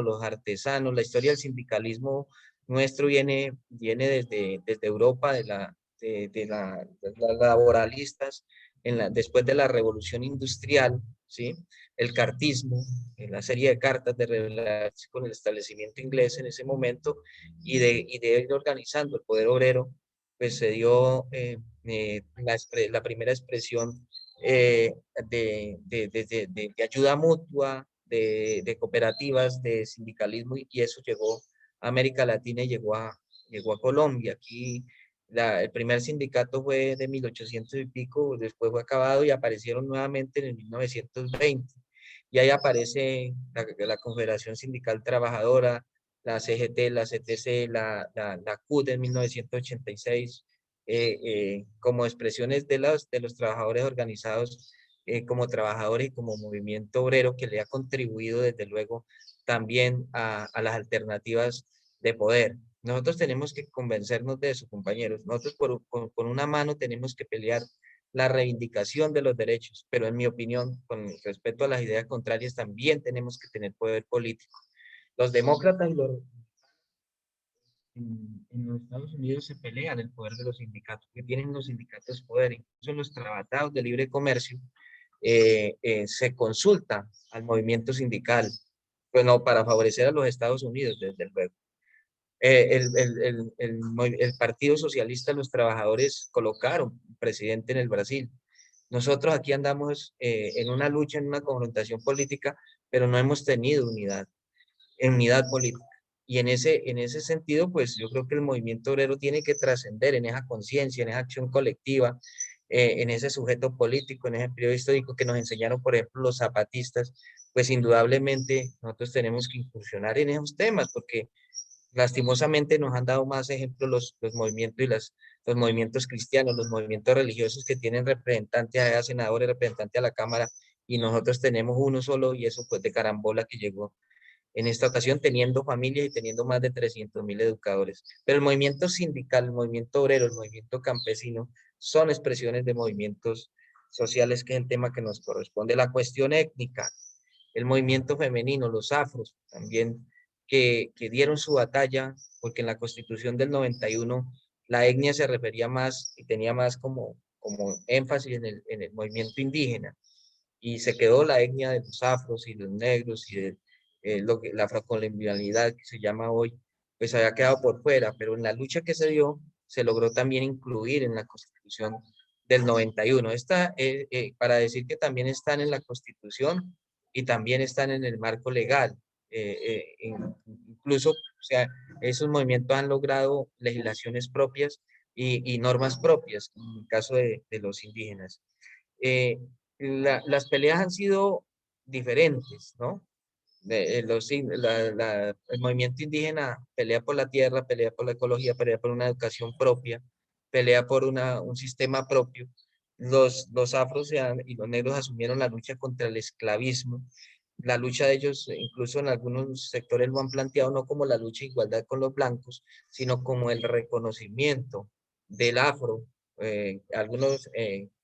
los artesanos, la historia del sindicalismo nuestro viene desde Europa, de las laboralistas, después de la revolución industrial, ¿sí? El cartismo, la serie de cartas de revelación con el establecimiento inglés en ese momento, y de ir organizando el poder obrero, pues se dio la primera expresión de ayuda mutua, de cooperativas, de sindicalismo, y eso llegó a América Latina y llegó a Colombia. Aquí el primer sindicato fue de 1800 y pico, después fue acabado y aparecieron nuevamente en el 1920. Y ahí aparece la Confederación Sindical Trabajadora, la CGT, la CTC, la CUT en 1986, como expresiones de los trabajadores organizados como trabajadores y como movimiento obrero, que le ha contribuido desde luego también a las alternativas de poder. Nosotros tenemos que convencernos de eso, compañeros. Nosotros con una mano tenemos que pelear la reivindicación de los derechos, pero en mi opinión, con respecto a las ideas contrarias, también tenemos que tener poder político. Los demócratas en los Estados Unidos se pelean el poder de los sindicatos, que tienen los sindicatos poder, incluso en los tratados de libre comercio se consulta al movimiento sindical, bueno, para favorecer a los Estados Unidos, desde luego. El Partido Socialista de los Trabajadores colocaron un presidente en el Brasil. Nosotros aquí andamos en una lucha, en una confrontación política, pero no hemos tenido unidad política. Y en ese sentido, pues yo creo que el movimiento obrero tiene que trascender en esa conciencia, en esa acción colectiva, en ese sujeto político, en ese periodo histórico que nos enseñaron, por ejemplo, los zapatistas, pues indudablemente nosotros tenemos que incursionar en esos temas, porque lastimosamente nos han dado más ejemplos los movimientos y los movimientos cristianos, los movimientos religiosos que tienen representantes a senadores, representantes a la Cámara, y nosotros tenemos uno solo, y eso pues de carambola que llegó en esta ocasión teniendo familia y teniendo más de 300.000 educadores. Pero el movimiento sindical, el movimiento obrero, el movimiento campesino son expresiones de movimientos sociales, que es el tema que nos corresponde. La cuestión étnica, el movimiento femenino, los afros también, que dieron su batalla, porque en la Constitución del 91 la etnia se refería más y tenía más como énfasis en el movimiento indígena, y se quedó la etnia de los afros y los negros y de lo que la afrocolombianidad que se llama hoy, pues había quedado por fuera, pero en la lucha que se dio, se logró también incluir en la Constitución del 91. Esta, para decir que también están en la Constitución y también están en el marco legal. Incluso, o sea, esos movimientos han logrado legislaciones propias y normas propias, en el caso de los indígenas. Las peleas han sido diferentes, ¿no? El movimiento indígena pelea por la tierra, pelea por la ecología, pelea por una educación propia, pelea por un sistema propio. Los afros y los negros asumieron la lucha contra el esclavismo. La lucha de ellos, incluso en algunos sectores lo han planteado no como la lucha de igualdad con los blancos, sino como el reconocimiento del afro. Algunos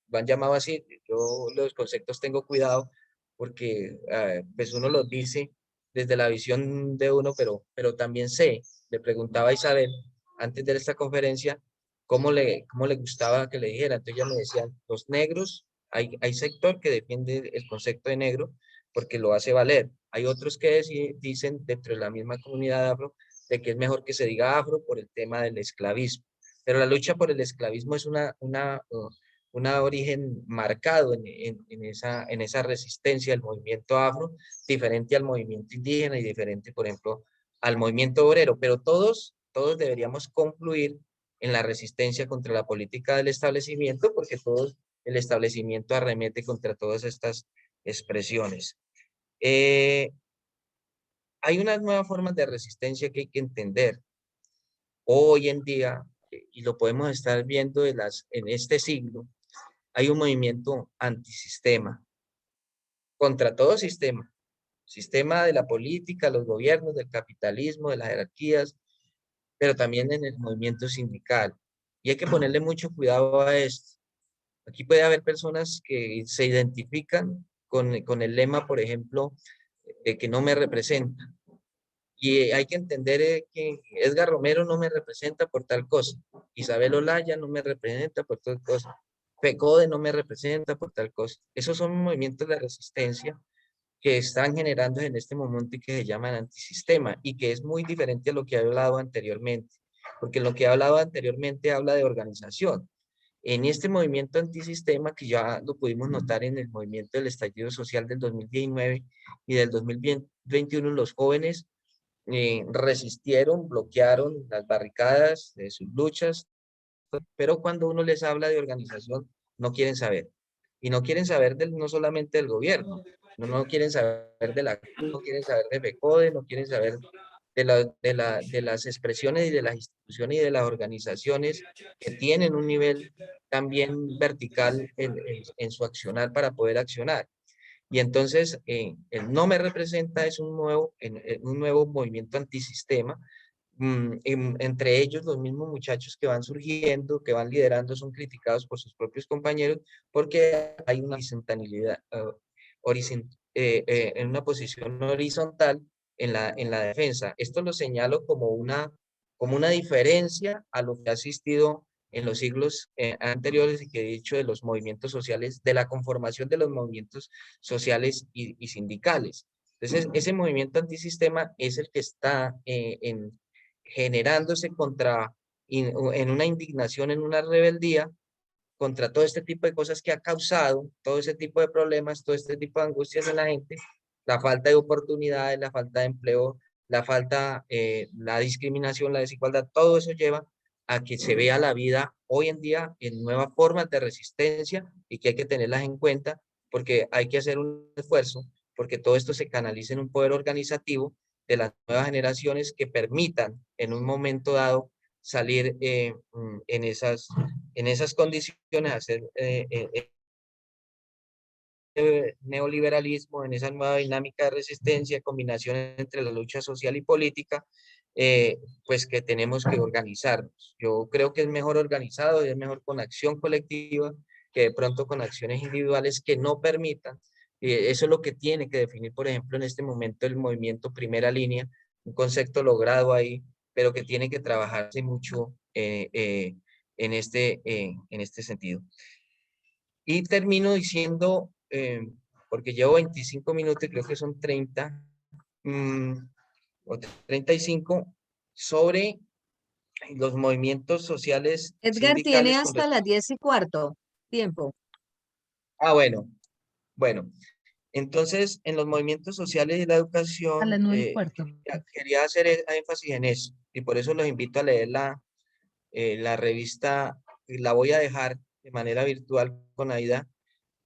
lo han llamado así. Yo los conceptos tengo cuidado porque pues uno los dice desde la visión de uno, pero también sé, le preguntaba a Isabel antes de esta conferencia cómo le gustaba que le dijera. Entonces ella me decía, los negros, hay sector que defiende el concepto de negro porque lo hace valer. Hay otros que dicen dentro de la misma comunidad afro de que es mejor que se diga afro por el tema del esclavismo. Pero la lucha por el esclavismo es un origen marcado en esa resistencia del movimiento afro, diferente al movimiento indígena y diferente, por ejemplo, al movimiento obrero, pero todos deberíamos confluir en la resistencia contra la política del establecimiento, porque el establecimiento arremete contra todas estas expresiones. Hay unas nuevas formas de resistencia que hay que entender. Hoy en día, y lo podemos estar viendo en este siglo, hay un movimiento antisistema, contra todo sistema, sistema de la política, los gobiernos, del capitalismo, de las jerarquías, pero también en el movimiento sindical. Y hay que ponerle mucho cuidado a esto. Aquí puede haber personas que se identifican con el lema, por ejemplo, de que no me representa. Y hay que entender que Edgar Romero no me representa por tal cosa. Isabel Olaya no me representa por tal cosa. FECODE no me representa por tal cosa. Esos son movimientos de resistencia que están generando en este momento y que se llaman antisistema, y que es muy diferente a lo que he hablado anteriormente, porque lo que he hablado anteriormente habla de organización. En este movimiento antisistema, que ya lo pudimos notar en el movimiento del estallido social del 2019 y del 2021, los jóvenes resistieron, bloquearon las barricadas de sus luchas, pero cuando uno les habla de organización, no quieren saber. Y no quieren saber no solamente del gobierno, no quieren saber no quieren saber de FECODE, no quieren saber de las expresiones y de las instituciones y de las organizaciones que tienen un nivel también vertical en su accionar para poder accionar. Y entonces, el no me representa es un nuevo movimiento antisistema. Entre ellos, los mismos muchachos que van surgiendo, que van liderando, son criticados por sus propios compañeros porque hay una horizontalidad, en una posición horizontal en la defensa. Esto lo señalo como una diferencia a lo que ha asistido en los siglos anteriores, y que he dicho de los movimientos sociales, de la conformación de los movimientos sociales y sindicales. Entonces, ese movimiento antisistema es el que está generándose en una indignación, en una rebeldía contra todo este tipo de cosas que ha causado, todo ese tipo de problemas, todo este tipo de angustias en la gente, la falta de oportunidades, la falta de empleo, la discriminación, la desigualdad, todo eso lleva a que se vea la vida hoy en día en nuevas formas de resistencia y que hay que tenerlas en cuenta porque hay que hacer un esfuerzo porque todo esto se canalice en un poder organizativo de las nuevas generaciones que permitan en un momento dado salir en esas condiciones, hacer neoliberalismo, en esa nueva dinámica de resistencia, combinación entre la lucha social y política, pues que tenemos que organizarnos. Yo creo que es mejor organizado y es mejor con acción colectiva que de pronto con acciones individuales que no permitan. Eso es lo que tiene que definir, por ejemplo, en este momento el movimiento Primera Línea, un concepto logrado ahí, pero que tiene que trabajarse mucho en este sentido. Y termino diciendo, porque llevo 25 minutos, creo que son 30 o 35, sobre los movimientos sociales Edgar tiene sindicales con hasta las 10:15. Tiempo. Bueno, entonces en los movimientos sociales y la A las educación 9:15. quería hacer énfasis en eso y por eso los invito a leer la revista, la voy a dejar de manera virtual con Aida,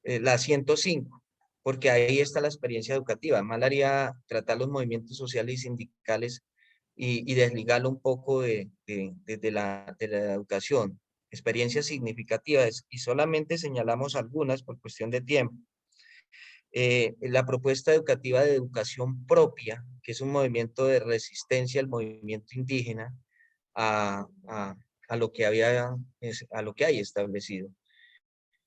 la 105, porque ahí está la experiencia educativa. Mal haría tratar los movimientos sociales y sindicales y desligarlo un poco de la educación. Experiencias significativas y solamente señalamos algunas por cuestión de tiempo. La propuesta educativa de educación propia, que es un movimiento de resistencia al movimiento indígena, a, a, a lo que a lo que hay establecido.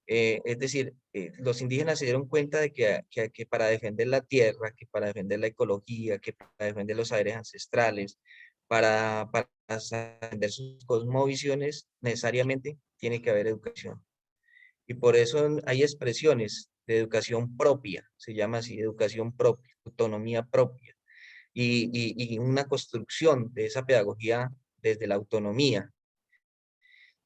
Es decir, los indígenas se dieron cuenta de que para defender la tierra, que para defender la ecología, que para defender los saberes ancestrales, para defender sus cosmovisiones, necesariamente tiene que haber educación. Y por eso hay expresiones de educación propia, se llama así, educación propia, autonomía propia, y una construcción de esa pedagogía desde la autonomía.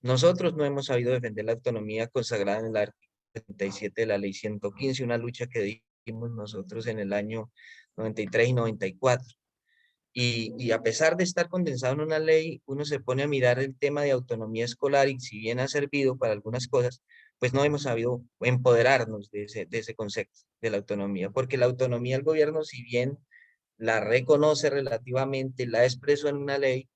Nosotros no hemos sabido defender la autonomía consagrada en el artículo 77 de la ley 115, una lucha que dimos nosotros en el año 93 y 94. Y a pesar de estar condensado en una ley, uno se pone a mirar el tema de autonomía escolar y si bien ha servido para algunas cosas, pues no hemos sabido empoderarnos de ese concepto de la autonomía, porque la autonomía del gobierno, si bien la reconoce relativamente, la expresó en una ley,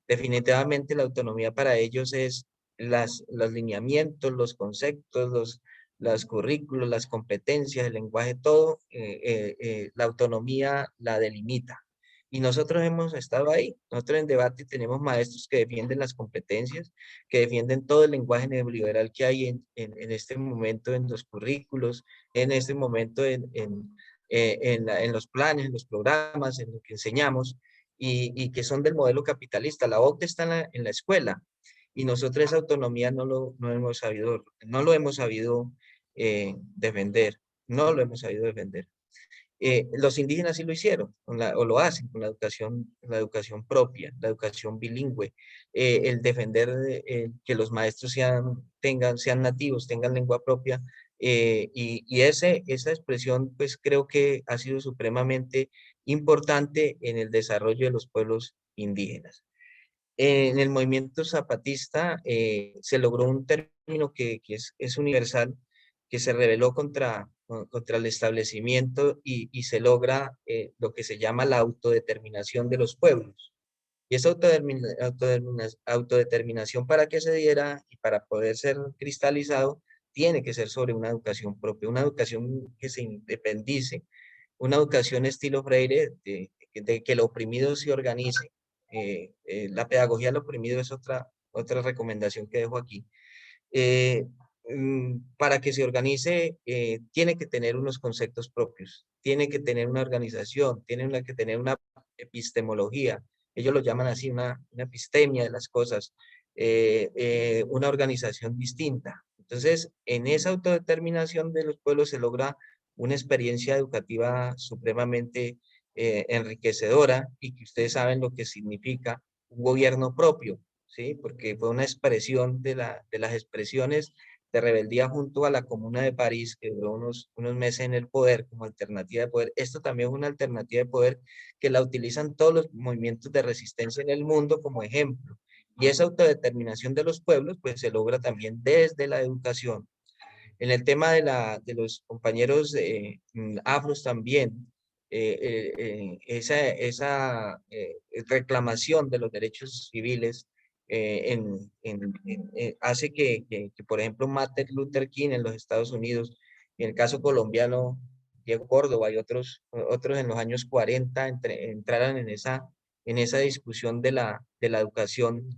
definitivamente la autonomía para ellos es los lineamientos, los conceptos, los currículos, las competencias, el lenguaje, todo, la autonomía la delimita. Y nosotros hemos estado ahí, nosotros en debate tenemos maestros que defienden las competencias, que defienden todo el lenguaje neoliberal que hay en este momento en los currículos, en este momento en los planes, en los programas, en lo que enseñamos, y que son del modelo capitalista. La OCDE está en la escuela y nosotros esa autonomía no lo hemos sabido defender, no lo hemos sabido defender. Los indígenas sí lo hicieron, o lo hacen con la educación propia, la educación bilingüe, el defender que los maestros sean nativos, tengan lengua propia, y esa expresión pues creo que ha sido supremamente importante en el desarrollo de los pueblos indígenas. En el movimiento zapatista se logró un término que es universal, que se rebeló contra el establecimiento y se logra lo que se llama la autodeterminación de los pueblos. Y esa autodeterminación para que se diera y para poder ser cristalizado, tiene que ser sobre una educación propia, una educación que se independice, una educación estilo Freire, de que el oprimido se organice. La pedagogía del oprimido es otra recomendación que dejo aquí. Para que se organice, tiene que tener unos conceptos propios, tiene que tener una organización, tiene que tener una epistemología, ellos lo llaman así, una epistemia de las cosas, una organización distinta. Entonces, en esa autodeterminación de los pueblos se logra una experiencia educativa supremamente enriquecedora y que ustedes saben lo que significa un gobierno propio, ¿sí? Porque fue una expresión de las expresiones de rebeldía junto a la Comuna de París, que duró unos meses en el poder como alternativa de poder. Esto también es una alternativa de poder que la utilizan todos los movimientos de resistencia en el mundo como ejemplo. Y esa autodeterminación de los pueblos, pues se logra también desde la educación. En el tema de los compañeros afros también, esa reclamación de los derechos civiles hace que, por ejemplo, Martin Luther King en los Estados Unidos, y en el caso colombiano, Diego Córdoba y otros en los años 40 entraran en esa discusión de la educación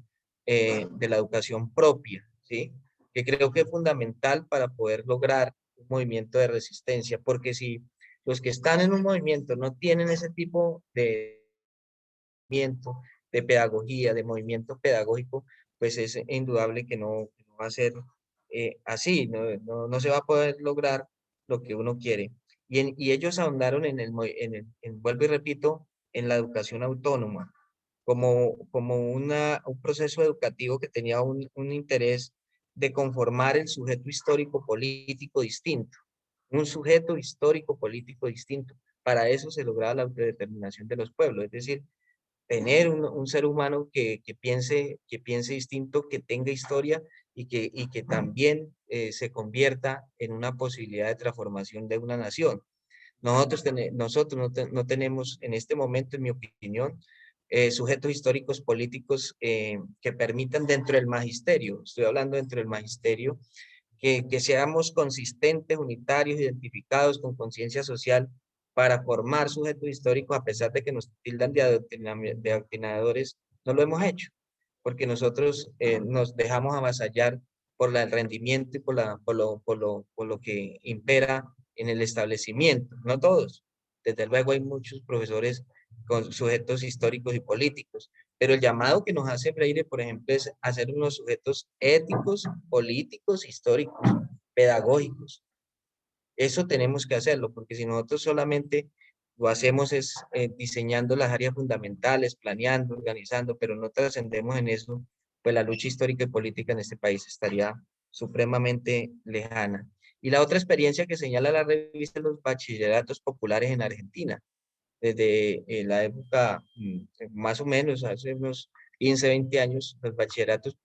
propia, ¿sí? Que creo que es fundamental para poder lograr un movimiento de resistencia, porque si los que están en un movimiento no tienen ese tipo de movimiento, de pedagogía, de movimiento pedagógico, pues es indudable que no va a ser así, no se va a poder lograr lo que uno quiere. Y ellos ahondaron vuelvo y repito, en la educación autónoma, como un proceso educativo que tenía un interés de conformar el sujeto histórico político distinto, un sujeto histórico político distinto. Para eso se lograba la autodeterminación de los pueblos, es decir, tener un ser humano que piense distinto, que tenga historia y que también se convierta en una posibilidad de transformación de una nación. Nosotros no tenemos en este momento, en mi opinión, sujetos históricos políticos que permitan dentro del magisterio, estoy hablando dentro del magisterio, que seamos consistentes, unitarios, identificados con conciencia social para formar sujetos históricos, a pesar de que nos tildan de adoctrinadores, no lo hemos hecho, porque nosotros nos dejamos avasallar por el rendimiento y por lo que impera en el establecimiento, no todos. Desde luego hay muchos profesores con sujetos históricos y políticos, pero el llamado que nos hace Freire, por ejemplo, es hacer unos sujetos éticos, políticos, históricos, pedagógicos. Eso tenemos que hacerlo, porque si nosotros solamente lo hacemos es diseñando las áreas fundamentales, planeando, organizando, pero no trascendemos en eso, pues la lucha histórica y política en este país estaría supremamente lejana. Y la otra experiencia que señala la revista, los bachilleratos populares en Argentina, desde la época, más o menos, hace unos 15, 20 años, los bachilleratos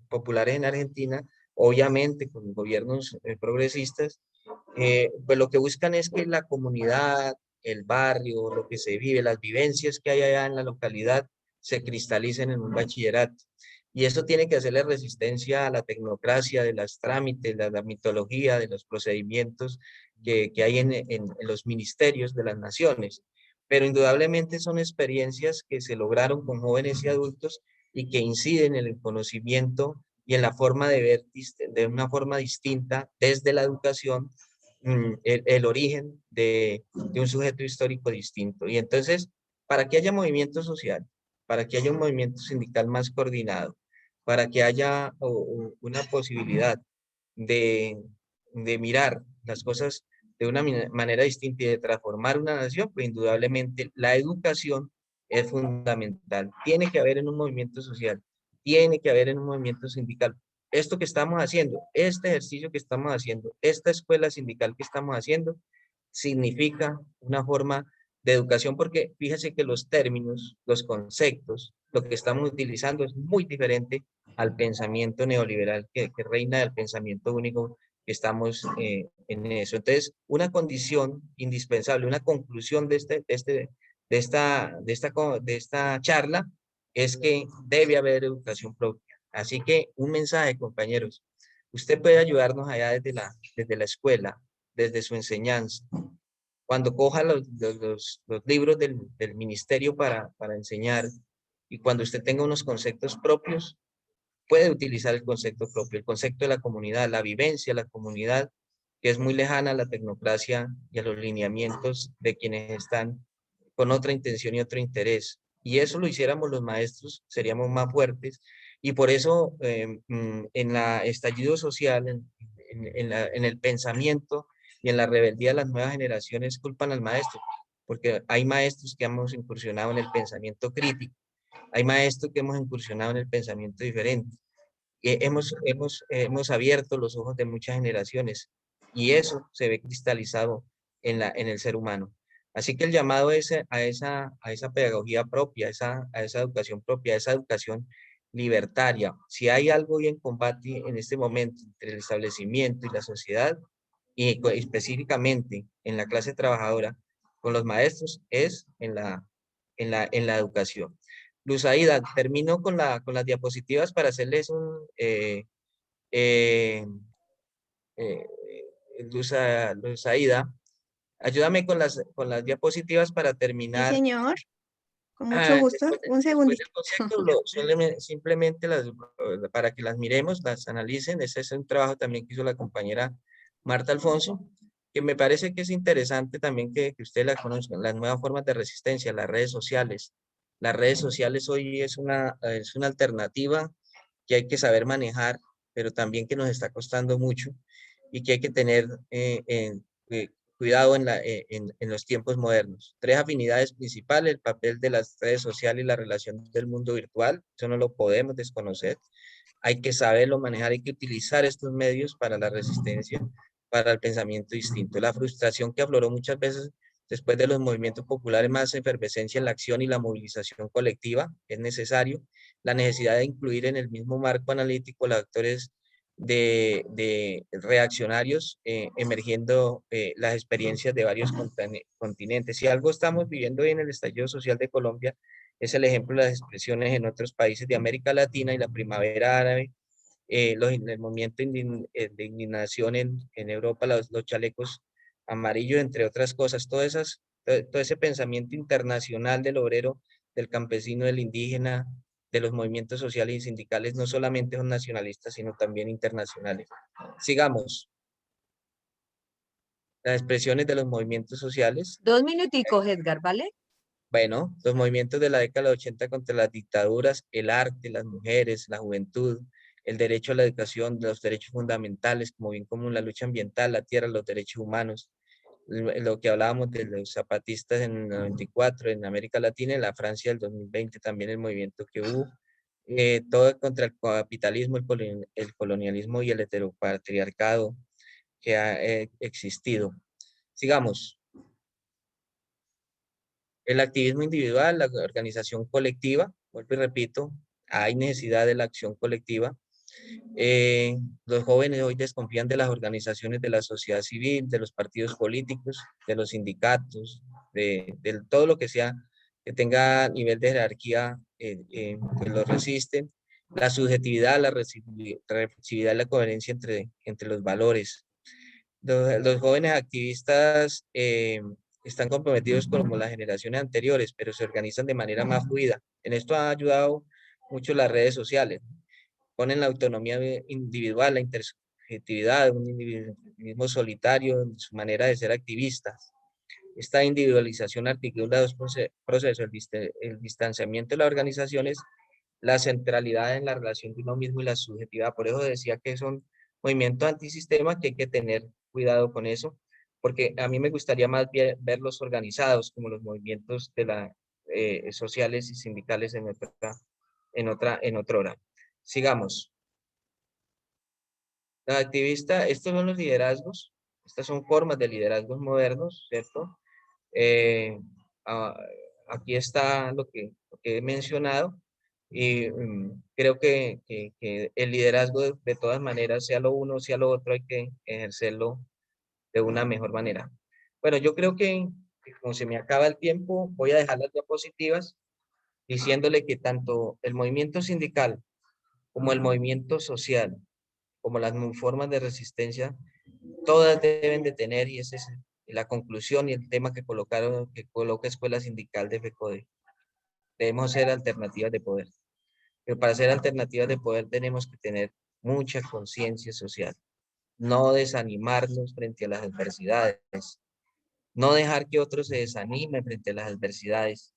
populares en Argentina, obviamente con gobiernos progresistas, pues lo que buscan es que la comunidad, el barrio, lo que se vive, las vivencias que hay allá en la localidad, se cristalicen en un bachillerato. Y eso tiene que hacerle resistencia a la tecnocracia de los trámites, de la mitología, de los procedimientos que hay en los ministerios de las naciones. Pero indudablemente son experiencias que se lograron con jóvenes y adultos y que inciden en el conocimiento y en la forma de ver de una forma distinta desde la educación el origen de un sujeto histórico distinto. Y entonces, para que haya movimiento social, para que haya un movimiento sindical más coordinado, para que haya una posibilidad de mirar las cosas de una manera distinta y de transformar una nación, pues indudablemente la educación es fundamental. Tiene que haber en un movimiento social, tiene que haber en un movimiento sindical. Esto que estamos haciendo, este ejercicio que estamos haciendo, esta escuela sindical que estamos haciendo, significa una forma de educación, porque fíjese que los términos, los conceptos, lo que estamos utilizando es muy diferente al pensamiento neoliberal que reina del pensamiento único que estamos en eso. Entonces, una condición indispensable, una conclusión de esta charla es que debe haber educación propia. Así que un mensaje, compañeros. Usted puede ayudarnos allá desde la escuela, desde su enseñanza. Cuando coja los libros del ministerio para enseñar y cuando usted tenga unos conceptos propios, puede utilizar el concepto propio, el concepto de la comunidad, la vivencia de la comunidad, que es muy lejana a la tecnocracia y a los lineamientos de quienes están con otra intención y otro interés. Y eso lo hiciéramos los maestros, seríamos más fuertes. Y por eso en la estallido social, en el pensamiento y en la rebeldía de las nuevas generaciones culpan al maestro, porque hay maestros que hemos incursionado en el pensamiento crítico, hay maestros que hemos incursionado en el pensamiento diferente. Hemos abierto los ojos de muchas generaciones y eso se ve cristalizado en el ser humano. Así que el llamado es a esa pedagogía propia, a esa educación propia, a esa educación libertaria. Si hay algo en combate en este momento entre el establecimiento y la sociedad, y específicamente en la clase trabajadora, con los maestros, es en la educación. Luz Aida, termino con las diapositivas para hacerles un... Luz Aida, ayúdame con las diapositivas para Sí, terminar. señor. Con mucho gusto. Un Después segundito. del concepto, simplemente para que las miremos, las analicen. Ese es un trabajo también que hizo la compañera Marta Alfonso, que me parece que es interesante también que ustedes la conozcan, las nuevas formas de resistencia, las redes sociales. Las redes sociales hoy es una alternativa que hay que saber manejar, pero también que nos está costando mucho y que hay que tener cuidado en los tiempos modernos. 3 afinidades principales: el papel de las redes sociales y la relación del mundo virtual. Eso no lo podemos desconocer. Hay que saberlo manejar, hay que utilizar estos medios para la resistencia, para el pensamiento distinto. La frustración que afloró muchas veces después de los movimientos populares, más efervescencia en la acción y la movilización colectiva, es necesario. La necesidad de incluir en el mismo marco analítico los actores de reaccionarios, emergiendo las experiencias de varios continentes. Si algo estamos viviendo hoy en el estallido social de Colombia, es el ejemplo de las expresiones en otros países de América Latina y la primavera árabe, el movimiento de indignación en Europa, los chalecos amarillos, entre otras cosas. Todo ese pensamiento internacional del obrero, del campesino, del indígena, de los movimientos sociales y sindicales, no solamente son nacionalistas, sino también internacionales. Sigamos. Las expresiones de los movimientos sociales. 2 minuticos, Edgar, ¿vale? Bueno, los movimientos de la década de 80 contra las dictaduras, el arte, las mujeres, la juventud, el derecho a la educación, los derechos fundamentales como bien común, la lucha ambiental, la tierra, los derechos humanos, lo que hablábamos de los zapatistas en el 94 en América Latina, en la Francia del 2020 también el movimiento que hubo, todo contra el capitalismo, el colonialismo y el heteropatriarcado que ha existido. Sigamos. El activismo individual, la organización colectiva, vuelvo y repito, hay necesidad de la acción colectiva. Los jóvenes hoy desconfían de las organizaciones de la sociedad civil, de los partidos políticos, de los sindicatos, de todo lo que sea, que tenga nivel de jerarquía, que lo resisten. La subjetividad, la reflexividad y la coherencia entre los valores. Los jóvenes activistas están comprometidos como las generaciones anteriores, pero se organizan de manera más fluida. En esto ha ayudado mucho las redes sociales. Ponen la autonomía individual, la intersubjetividad, un individualismo solitario en su manera de ser activistas. Esta individualización articula dos procesos: el distanciamiento de las organizaciones, la centralidad en la relación de uno mismo y la subjetividad. Por eso decía que son movimientos antisistema, que hay que tener cuidado con eso, porque a mí me gustaría más bien verlos organizados como los movimientos sociales y sindicales en otra hora. Sigamos. Los activistas, estos son los liderazgos, estas son formas de liderazgos modernos, ¿cierto? Aquí está lo que he mencionado, y creo que el liderazgo de todas maneras, sea lo uno, sea lo otro, hay que ejercerlo de una mejor manera. Bueno, yo creo que como se me acaba el tiempo, voy a dejar las diapositivas diciéndole que tanto el movimiento sindical como el movimiento social, como las formas de resistencia, todas deben de tener, y esa es la conclusión y el tema que coloca Escuela Sindical de FECODE. Debemos ser alternativas de poder. Pero para ser alternativas de poder tenemos que tener mucha conciencia social. No desanimarnos frente a las adversidades. No dejar que otros se desanimen frente a las adversidades.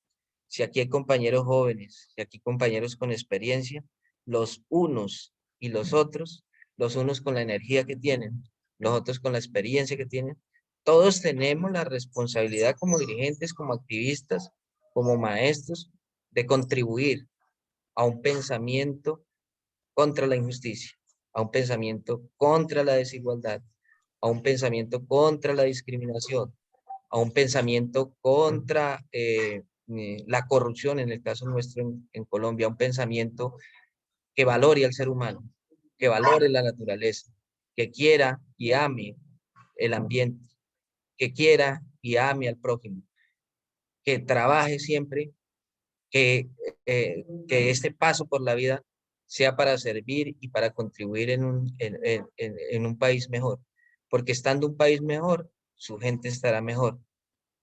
Si aquí hay compañeros jóvenes, si aquí hay compañeros con experiencia, los unos y los unos con la energía que tienen, los otros con la experiencia que tienen, todos tenemos la responsabilidad como dirigentes, como activistas, como maestros, de contribuir a un pensamiento contra la injusticia, a un pensamiento contra la desigualdad, a un pensamiento contra la discriminación, a un pensamiento contra la corrupción, en el caso nuestro en Colombia, a un pensamiento que valore al ser humano, que valore la naturaleza, que quiera y ame el ambiente, que quiera y ame al prójimo, que trabaje siempre, que este paso por la vida sea para servir y para contribuir en un país mejor, porque estando un país mejor, su gente estará mejor,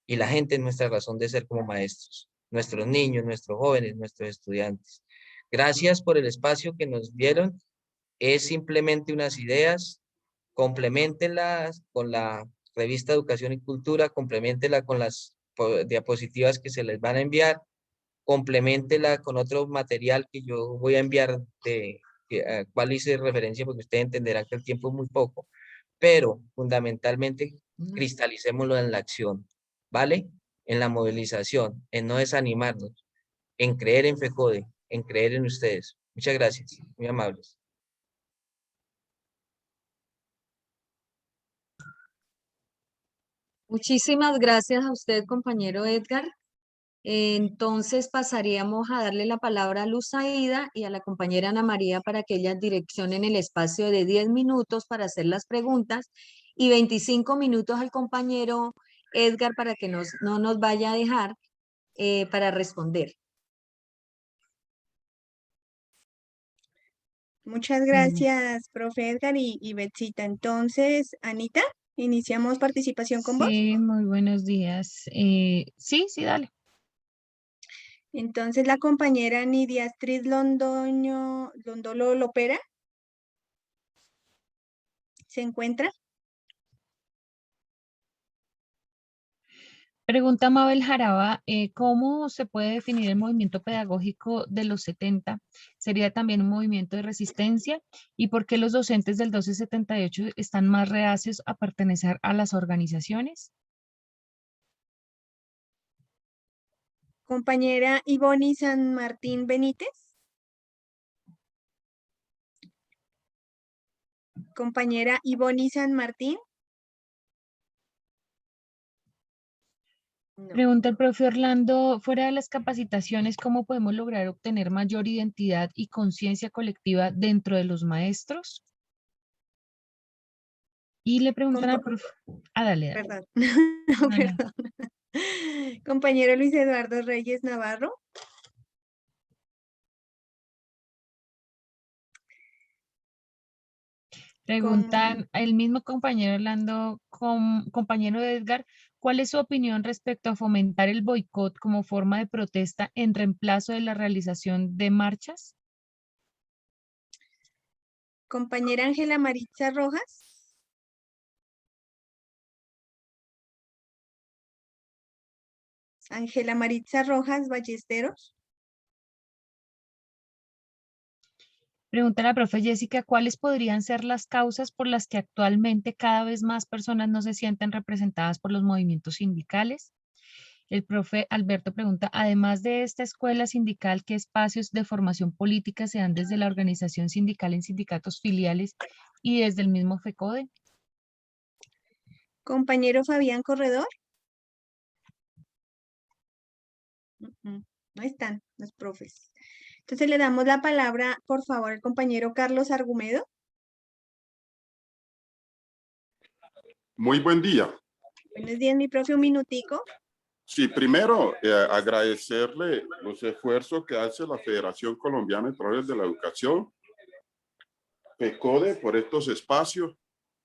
y la gente es nuestra razón de ser como maestros, nuestros niños, nuestros jóvenes, nuestros estudiantes. Gracias por el espacio que nos dieron. Es simplemente unas ideas, compleméntelas con la revista Educación y Cultura, compleméntela con las diapositivas que se les van a enviar, compleméntela con otro material que yo voy a enviar a cual hice referencia, porque ustedes entenderán que el tiempo es muy poco, pero fundamentalmente cristalicémoslo en la acción, ¿vale? En la movilización, en no desanimarnos, en creer en FECODE, en creer en ustedes. Muchas gracias, muy amables. Muchísimas gracias a usted, compañero Edgar. Entonces pasaríamos a darle la palabra a Luz Aida y a la compañera Ana María para que ellas direccionen el espacio de 10 minutos para hacer las preguntas y 25 minutos al compañero Edgar para que no nos vaya a dejar para responder. Muchas gracias, profe Edgar y Betsita. Entonces, Anita, iniciamos participación con vos. Sí, muy buenos días. Sí, dale. Entonces, la compañera Nidia Astrid Londolo Lopera, ¿se encuentra? Pregunta Mabel Jaraba, ¿cómo se puede definir el movimiento pedagógico de los 70? ¿Sería también un movimiento de resistencia? ¿Y por qué los docentes del 1278 están más reacios a pertenecer a las organizaciones? Compañera Ivonne San Martín Benítez. Compañera Ivonne San Martín. No. Pregunta el profe Orlando, fuera de las capacitaciones, ¿cómo podemos lograr obtener mayor identidad y conciencia colectiva dentro de los maestros? Y le preguntan al profe, dale. Perdón, No. perdón. Compañero Luis Eduardo Reyes Navarro. Preguntan el mismo compañero Orlando, compañero Edgar, ¿cuál es su opinión respecto a fomentar el boicot como forma de protesta en reemplazo de la realización de marchas? Compañera Ángela Maritza Rojas. Ángela Maritza Rojas Ballesteros. Pregunta la profe Jessica, ¿cuáles podrían ser las causas por las que actualmente cada vez más personas no se sienten representadas por los movimientos sindicales? El profe Alberto pregunta, además de esta escuela sindical, ¿qué espacios de formación política se dan desde la organización sindical en sindicatos filiales y desde el mismo FECODE? Compañero Fabián Corredor. No están los profes. Entonces le damos la palabra, por favor, al compañero Carlos Argumedo. Muy buen día. Buenos días, mi profe, un minutico. Sí, primero agradecerle los esfuerzos que hace la Federación Colombiana de Trabajadores de la Educación, FECODE, por estos espacios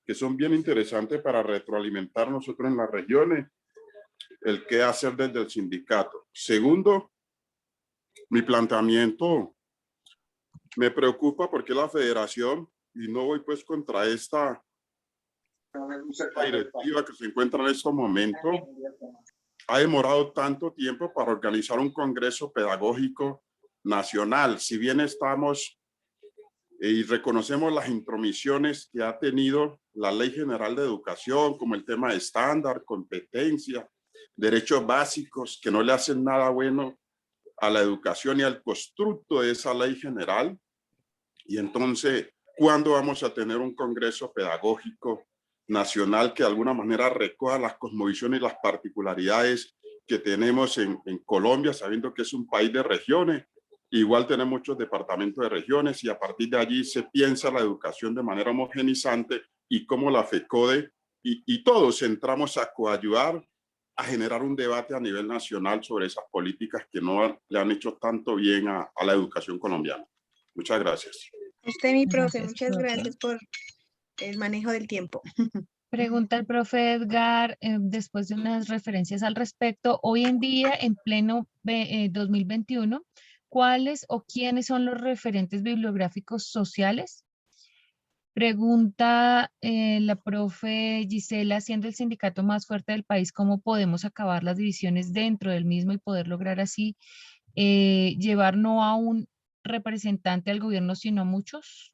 que son bien interesantes para retroalimentar nosotros en las regiones el qué hacer desde el sindicato. Segundo, mi planteamiento me preocupa porque la federación, y no voy pues contra esta directiva que se encuentra en estos momentos, ha demorado tanto tiempo para organizar un congreso pedagógico nacional. Si bien estamos y reconocemos las intromisiones que ha tenido la Ley General de Educación, como el tema de estándar, competencia, derechos básicos, que no le hacen nada bueno a la educación y al constructo de esa ley general. Y entonces, ¿cuándo vamos a tener un congreso pedagógico nacional que de alguna manera recoja las cosmovisiones y las particularidades que tenemos en Colombia, sabiendo que es un país de regiones? Igual tenemos muchos departamentos de regiones y a partir de allí se piensa la educación de manera homogenizante y cómo la FECODE y todos entramos a coayudar a generar un debate a nivel nacional sobre esas políticas que no le han hecho tanto bien a la educación colombiana. Muchas gracias. A usted, mi profe, Gracias, muchas profe. gracias por el manejo del tiempo. Pregunta el profe Edgar, después de unas referencias al respecto, hoy en día, en pleno 2021, ¿cuáles o quiénes son los referentes bibliográficos sociales? Pregunta la profe Gisela, siendo el sindicato más fuerte del país, ¿cómo podemos acabar las divisiones dentro del mismo y poder lograr así llevar no a un representante al gobierno, sino a muchos?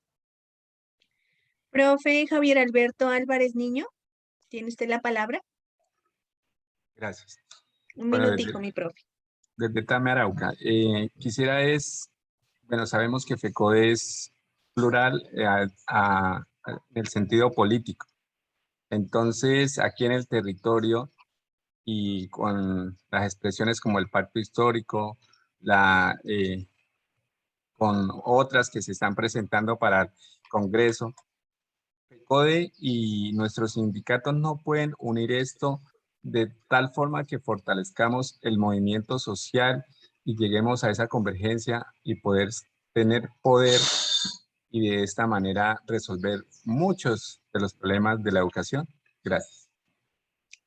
Profe Javier Alberto Álvarez Niño, ¿tiene usted la palabra? Gracias. Un Bueno, minutico, mi profe. desde Tame Arauca. Quisiera bueno, sabemos que FECODE es plural en el sentido político. Entonces, aquí en el territorio y con las expresiones como el pacto histórico, con otras que se están presentando para el Congreso, FECODE y nuestros sindicatos no pueden unir esto de tal forma que fortalezcamos el movimiento social y lleguemos a esa convergencia y poder tener poder y de esta manera resolver muchos de los problemas de la educación. Gracias.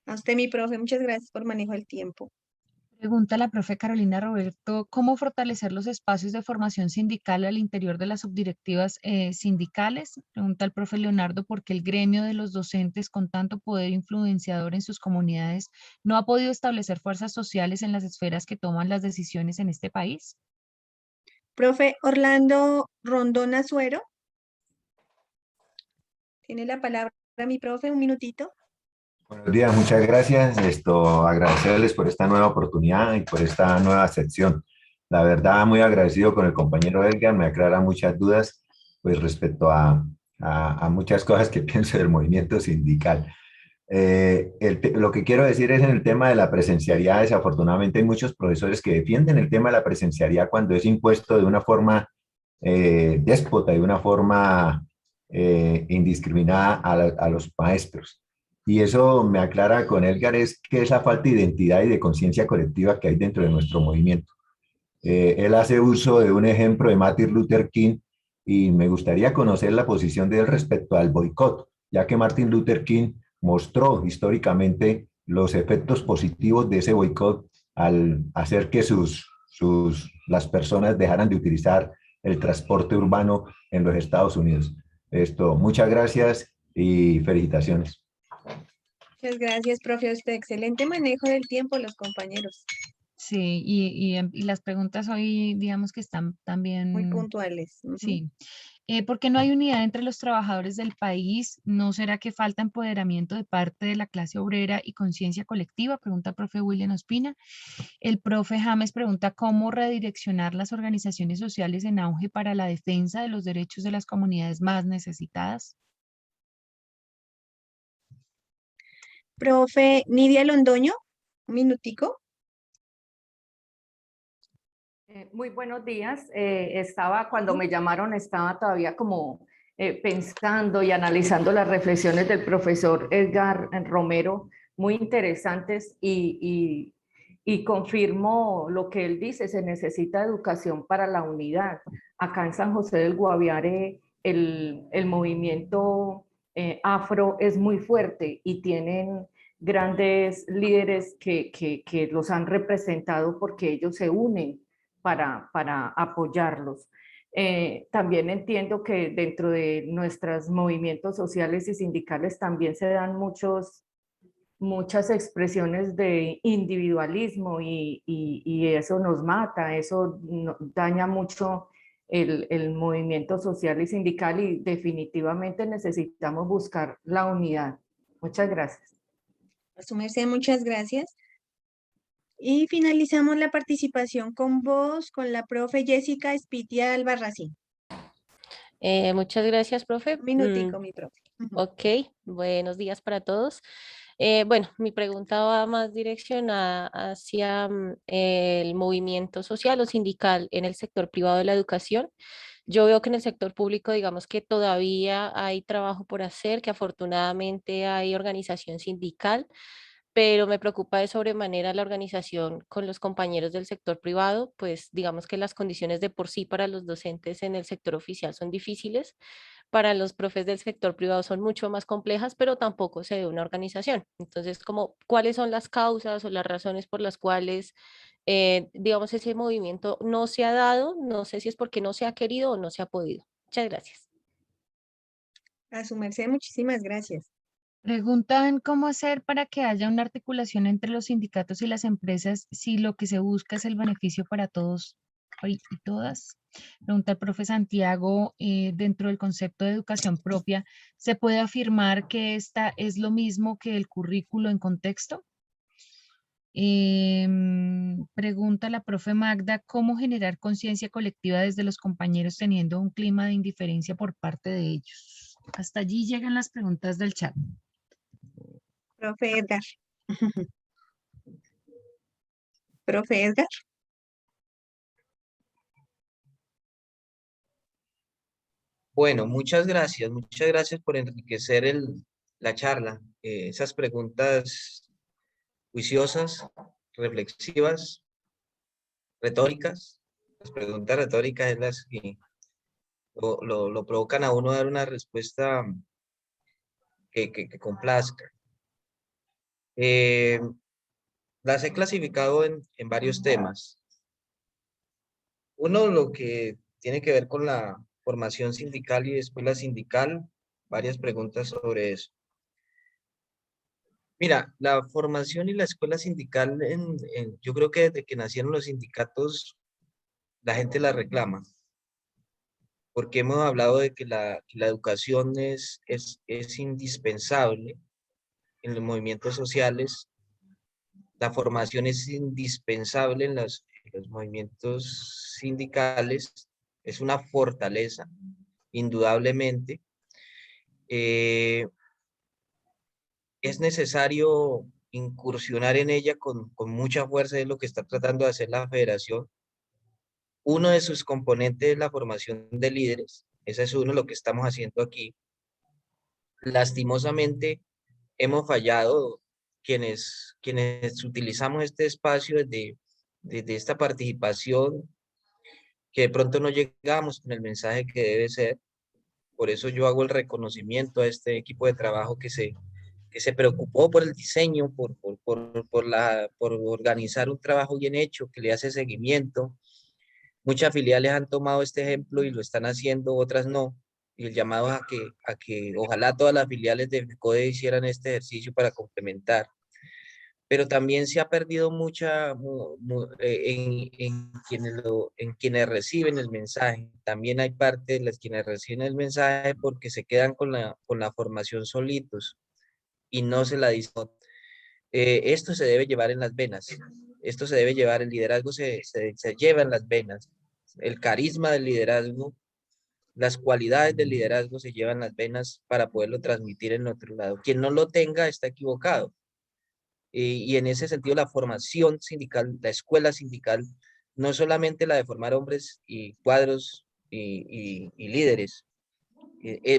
A usted, mi profe, muchas gracias por manejo del tiempo. Pregunta la profe Carolina Roberto, ¿cómo fortalecer los espacios de formación sindical al interior de las subdirectivas sindicales? Pregunta el profe Leonardo, ¿por qué el gremio de los docentes con tanto poder influenciador en sus comunidades no ha podido establecer fuerzas sociales en las esferas que toman las decisiones en este país? Profe Orlando Rondón Azuero, tiene la palabra mi profe, un minutito. Buenos días, muchas gracias. Agradecerles por esta nueva oportunidad y por esta nueva sección. La verdad, muy agradecido con el compañero Edgar, me aclara muchas dudas pues, respecto a muchas cosas que pienso del movimiento sindical. Lo que quiero decir es en el tema de la presencialidad, desafortunadamente hay muchos profesores que defienden el tema de la presencialidad cuando es impuesto de una forma déspota, de una forma indiscriminada a los maestros. Y eso me aclara con Edgar es que es la falta de identidad y de conciencia colectiva que hay dentro de nuestro movimiento. Él hace uso de un ejemplo de Martin Luther King y me gustaría conocer la posición de él respecto al boicot, ya que Martin Luther King mostró históricamente los efectos positivos de ese boicot al hacer que las personas dejaran de utilizar el transporte urbano en los Estados Unidos. Muchas gracias y felicitaciones. Muchas gracias, profe, a usted. Excelente manejo del tiempo, los compañeros. Sí, y las preguntas hoy, digamos que están también... Muy puntuales. Sí. ¿Por qué no hay unidad entre los trabajadores del país? ¿No será que falta empoderamiento de parte de la clase obrera y conciencia colectiva? Pregunta el profe William Ospina. El profe James pregunta cómo redireccionar las organizaciones sociales en auge para la defensa de los derechos de las comunidades más necesitadas. Profe Nidia Londoño, un minutico. Muy buenos días. Cuando me llamaron, estaba todavía como pensando y analizando las reflexiones del profesor Edgar Romero, muy interesantes y confirmo lo que él dice, se necesita educación para la unidad. Acá en San José del Guaviare el movimiento afro es muy fuerte y tienen grandes líderes que los han representado porque ellos se unen para apoyarlos. También entiendo que dentro de nuestros movimientos sociales y sindicales también se dan muchas expresiones de individualismo y eso nos mata, eso daña mucho el movimiento social y sindical y definitivamente necesitamos buscar la unidad. Muchas gracias. A su merced, muchas gracias. Y finalizamos la participación con vos, con la profe Jessica Espitia Albarracín. Muchas gracias, profe. Un minutico, mi profe. Ok, buenos días para todos. Bueno, mi pregunta va más direccionada hacia el movimiento social o sindical en el sector privado de la educación. Yo veo que en el sector público, digamos que todavía hay trabajo por hacer, que afortunadamente hay organización sindical, pero me preocupa de sobremanera la organización con los compañeros del sector privado, pues digamos que las condiciones de por sí para los docentes en el sector oficial son difíciles, para los profes del sector privado son mucho más complejas, pero tampoco se ve una organización. Entonces, como, ¿cuáles son las causas o las razones por las cuales, digamos, ese movimiento no se ha dado? No sé si es porque no se ha querido o no se ha podido. Muchas gracias. A su merced, muchísimas gracias. Preguntan cómo hacer para que haya una articulación entre los sindicatos y las empresas si lo que se busca es el beneficio para todos y todas. Pregunta el profe Santiago, dentro del concepto de educación propia, ¿se puede afirmar que esta es lo mismo que el currículo en contexto? Pregunta la profe Magda, ¿cómo generar conciencia colectiva desde los compañeros teniendo un clima de indiferencia por parte de ellos? Hasta allí llegan las preguntas del chat. Profe Edgar. Profe Edgar. Bueno, muchas gracias por enriquecer la charla. Esas preguntas juiciosas, reflexivas, retóricas. Las preguntas retóricas es las que lo provocan a uno a dar una respuesta que complazca. Las he clasificado en varios temas. Uno, lo que tiene que ver con la formación sindical y escuela sindical, varias preguntas sobre eso. Mira, la formación y la escuela sindical, yo creo que desde que nacieron los sindicatos, la gente la reclama, porque hemos hablado de que la educación es indispensable en los movimientos sociales, la formación es indispensable en los movimientos sindicales, es una fortaleza, indudablemente. Es necesario incursionar en ella con mucha fuerza, es lo que está tratando de hacer la federación. Uno de sus componentes es la formación de líderes, ese es uno de lo que estamos haciendo aquí. Lastimosamente, hemos fallado quienes utilizamos este espacio desde esta participación, que de pronto no llegamos con el mensaje que debe ser. Por eso yo hago el reconocimiento a este equipo de trabajo que se preocupó por el diseño, por organizar un trabajo bien hecho, que le hace seguimiento. Muchas filiales han tomado este ejemplo y lo están haciendo, otras no. Y el llamado a que ojalá todas las filiales de FECODE hicieran este ejercicio para complementar. Pero también se ha perdido en quienes reciben el mensaje. También hay parte de las quienes reciben el mensaje porque se quedan con la formación solitos y no se la dicen. Esto se debe llevar en las venas. Esto se debe llevar, el liderazgo se lleva en las venas. El carisma del liderazgo, las cualidades del liderazgo se llevan en las venas para poderlo transmitir en otro lado. Quien no lo tenga está equivocado. Y en ese sentido la formación sindical, la escuela sindical, no es solamente la de formar hombres y cuadros y líderes,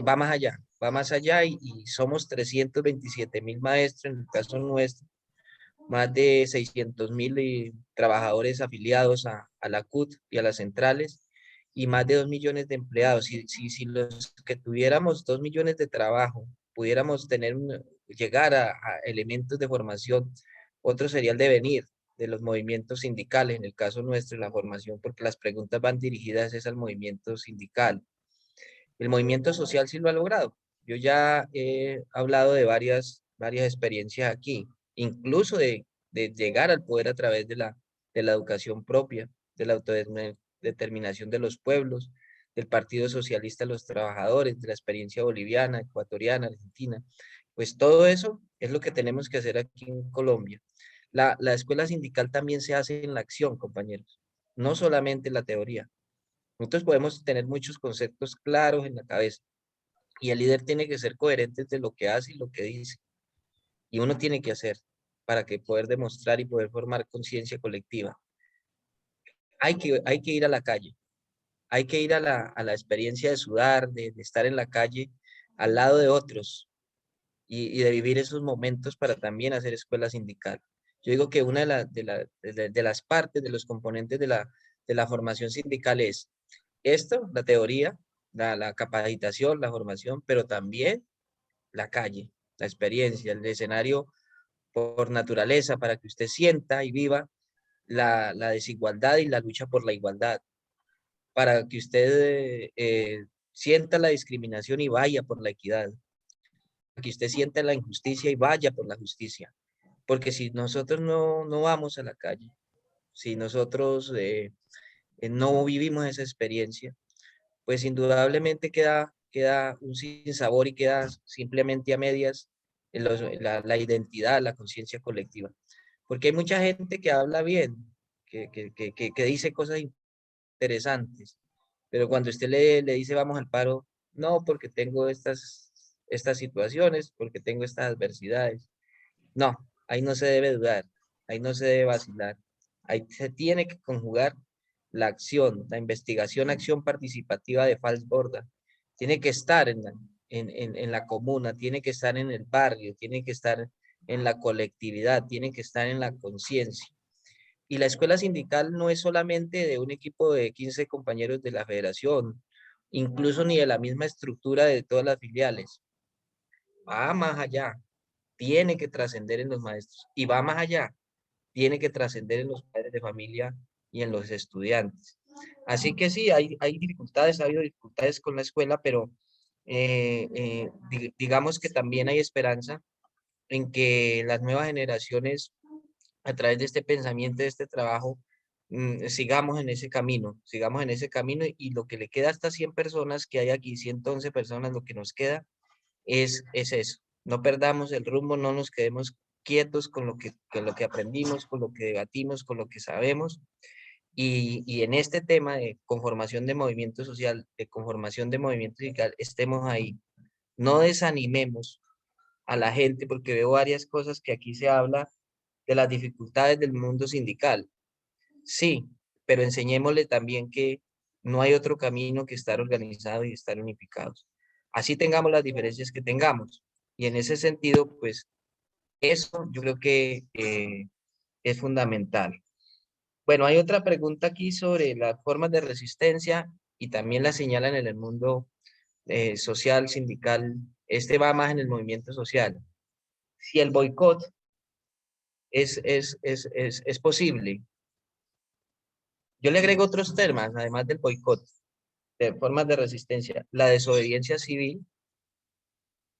va más allá y somos 327.000 maestros en el caso nuestro, más de 600.000 trabajadores afiliados a la CUT y a las centrales y más de 2 millones de empleados. Si los que tuviéramos 2 millones de trabajo pudiéramos llegar a elementos de formación, otro sería el devenir de los movimientos sindicales, en el caso nuestro, la formación, porque las preguntas van dirigidas al movimiento sindical. El movimiento social sí lo ha logrado. Yo ya he hablado de varias experiencias aquí, incluso de llegar al poder a través de la educación propia, de la autodeterminación de los pueblos, del Partido Socialista de los Trabajadores, de la experiencia boliviana, ecuatoriana, argentina. Pues todo eso es lo que tenemos que hacer aquí en Colombia. La escuela sindical también se hace en la acción, compañeros, no solamente en la teoría. Nosotros podemos tener muchos conceptos claros en la cabeza y el líder tiene que ser coherente de lo que hace y lo que dice. y uno tiene que hacer para que poder demostrar y poder formar conciencia colectiva. Hay que ir a la calle, hay que ir a la experiencia de sudar, de estar en la calle al lado de otros y de vivir esos momentos para también hacer escuela sindical. Yo digo que una de las partes, de los componentes de la formación sindical es esto, la teoría, la capacitación, la formación, pero también la calle, la experiencia, el escenario por naturaleza, para que usted sienta y viva la desigualdad y la lucha por la igualdad, para que usted sienta la discriminación y vaya por la equidad, para que usted sienta la injusticia y vaya por la justicia. Porque si nosotros no vamos a la calle, si nosotros no vivimos esa experiencia, pues indudablemente queda un sinsabor y queda simplemente a medias en la identidad, la conciencia colectiva. Porque hay mucha gente que habla bien, que dice cosas interesantes, pero cuando usted le dice vamos al paro, no, porque tengo estas situaciones, porque tengo estas adversidades. No, ahí no se debe dudar, ahí no se debe vacilar, ahí se tiene que conjugar la acción, la investigación, acción participativa de Falsborda. Tiene que estar en la comuna, tiene que estar en el barrio, tiene que estar en la colectividad, tiene que estar en la conciencia. Y la escuela sindical no es solamente de un equipo de 15 compañeros de la federación, incluso ni de la misma estructura de todas las filiales. Va más allá, tiene que trascender en los maestros y va más allá, tiene que trascender en los padres de familia y en los estudiantes. Así que sí, hay dificultades, ha habido dificultades con la escuela, pero digamos que también hay esperanza en que las nuevas generaciones, a través de este pensamiento, de este trabajo, sigamos en ese camino y lo que le queda a estas 100 personas que hay aquí, 111 personas, lo que nos queda es eso. No perdamos el rumbo, no nos quedemos quietos con lo que aprendimos, con lo que debatimos, con lo que sabemos. Y en este tema de conformación de movimiento social, de conformación de movimiento sindical, estemos ahí. No desanimemos a la gente, porque veo varias cosas que aquí se habla de las dificultades del mundo sindical. Sí, pero enseñémosle también que no hay otro camino que estar organizados y estar unificados. Así tengamos las diferencias que tengamos. Y en ese sentido, pues, eso yo creo que es fundamental. Bueno, hay otra pregunta aquí sobre las formas de resistencia y también la señalan en el mundo social, sindical. Este va más en el movimiento social. Si el boicot es posible. Yo le agrego otros temas, además del boicot, de formas de resistencia. La desobediencia civil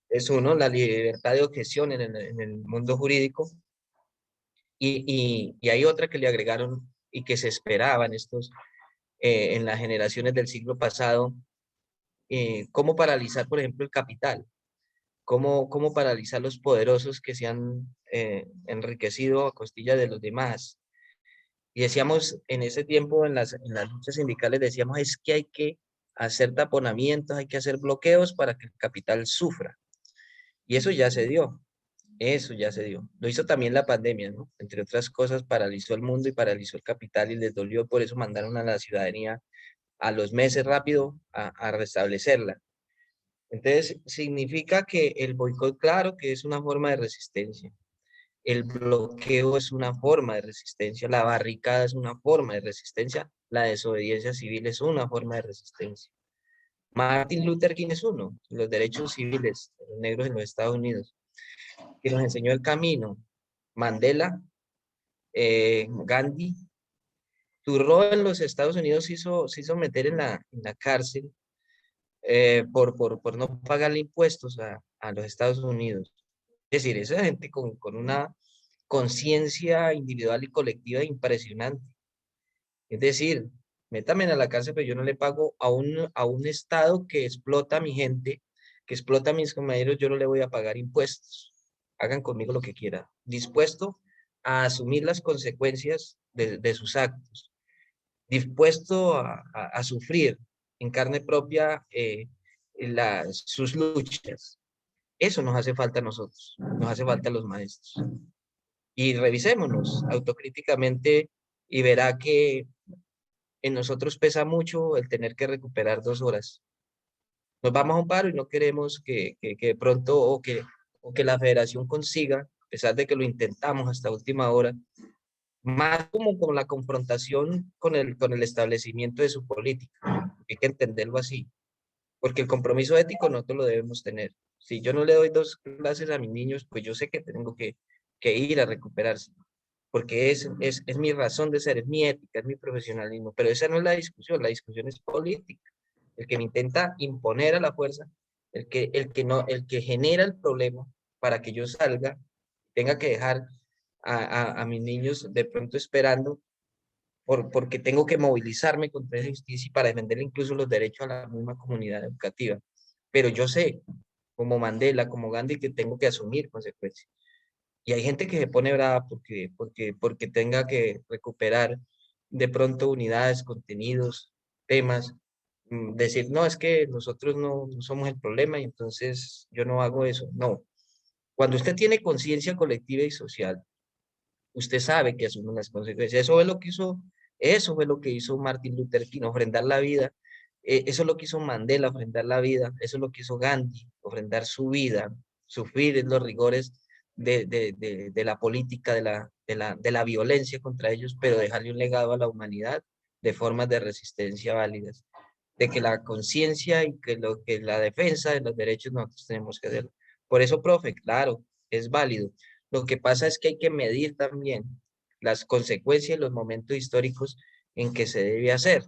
es uno, la libertad de objeción en el mundo jurídico. Y hay otra que le agregaron y que se esperaba en las generaciones del siglo pasado, cómo paralizar, por ejemplo, el capital, cómo paralizar los poderosos que se han enriquecido a costilla de los demás. Y decíamos en ese tiempo, en las luchas sindicales, decíamos es que hay que hacer taponamientos, hay que hacer bloqueos para que el capital sufra. Y eso ya se dio. Eso ya se dio. Lo hizo también la pandemia, ¿no? Entre otras cosas, paralizó el mundo y paralizó el capital y les dolió, por eso mandaron a la ciudadanía a los meses rápido a restablecerla. Entonces, significa que el boicot, claro que es una forma de resistencia. El bloqueo es una forma de resistencia, la barricada es una forma de resistencia, la desobediencia civil es una forma de resistencia. Martin Luther King es uno, los derechos civiles de los negros en los Estados Unidos, que nos enseñó el camino. Mandela, Gandhi, Thoreau en los Estados Unidos se hizo meter en la cárcel por no pagarle impuestos a los Estados Unidos. Es decir, esa gente con una conciencia individual y colectiva impresionante. Es decir, métame a la cárcel, pero yo no le pago a un Estado que explota a mi gente, que explota a mis compañeros, yo no le voy a pagar impuestos. Hagan conmigo lo que quieran. Dispuesto a asumir las consecuencias de sus actos. Dispuesto a sufrir en carne propia sus luchas. Eso nos hace falta a nosotros, nos hace falta a los maestros. Y revisémonos autocríticamente y verá que en nosotros pesa mucho el tener que recuperar 2 horas. Nos vamos a un paro y no queremos que de pronto o que la federación consiga, a pesar de que lo intentamos hasta última hora, más como con la confrontación con el establecimiento de su política. Hay que entenderlo así, porque el compromiso ético nosotros lo debemos tener. Si yo no le doy 2 clases a mis niños, pues yo sé que tengo que ir a recuperarse, porque es mi razón de ser, es mi ética, es mi profesionalismo, pero esa no es la discusión es política. El que me intenta imponer a la fuerza, el que genera el problema para que yo salga, tenga que dejar a mis niños de pronto esperando porque tengo que movilizarme contra esa justicia y para defender incluso los derechos a la misma comunidad educativa. Pero yo sé, como Mandela, como Gandhi, que tengo que asumir consecuencias. Y hay gente que se pone brava porque tenga que recuperar de pronto unidades, contenidos, temas, decir, no, es que nosotros no somos el problema y entonces yo no hago eso. No. Cuando usted tiene conciencia colectiva y social, usted sabe que asume las consecuencias. Eso fue lo que hizo Martin Luther King, ofrendar la vida. Eso es lo que hizo Mandela, ofrendar la vida. Eso es lo que hizo Gandhi, ofrendar su vida, sufrir los rigores de la política, de la violencia contra ellos, pero dejarle un legado a la humanidad de formas de resistencia válidas. De que la conciencia y que la defensa de los derechos nosotros tenemos que hacer. Por eso, profe, claro, es válido. Lo que pasa es que hay que medir también las consecuencias y los momentos históricos en que se debe hacer.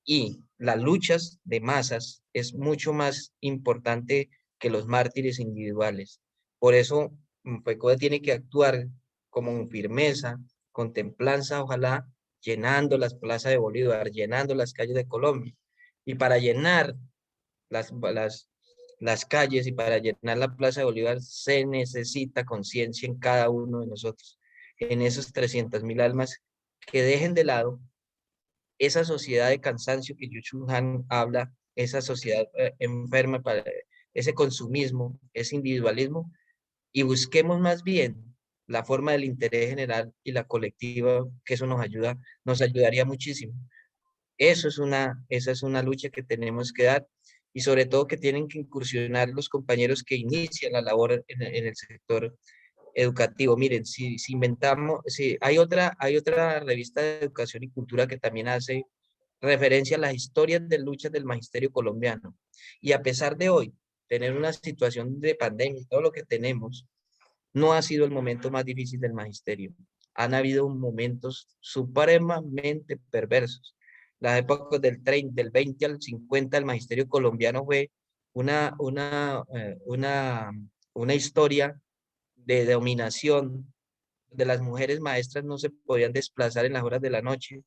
Y las luchas de masas es mucho más importante que los mártires individuales. Por eso, FECODE tiene que actuar con firmeza, con templanza, ojalá, llenando las plazas de Bolívar, llenando las calles de Colombia. Y para llenar las calles y para llenar la Plaza de Bolívar se necesita conciencia en cada uno de nosotros, en esos 300.000 almas que dejen de lado esa sociedad de cansancio que Yu Chun Han habla, esa sociedad enferma para ese consumismo, ese individualismo, y busquemos más bien la forma del interés general y la colectiva, que eso nos ayudaría muchísimo. Esa es una lucha que tenemos que dar y sobre todo que tienen que incursionar los compañeros que inician la labor en el sector educativo. Miren, si hay otra revista de educación y cultura que también hace referencia a las historias de luchas del magisterio colombiano. Y a pesar de hoy tener una situación de pandemia y todo lo que tenemos, no ha sido el momento más difícil del magisterio. Han habido momentos supremamente perversos. Las épocas del 20 al 50, el magisterio colombiano fue una, una, eh, una, una historia de dominación, de las mujeres maestras no se podían desplazar en las horas de la noche,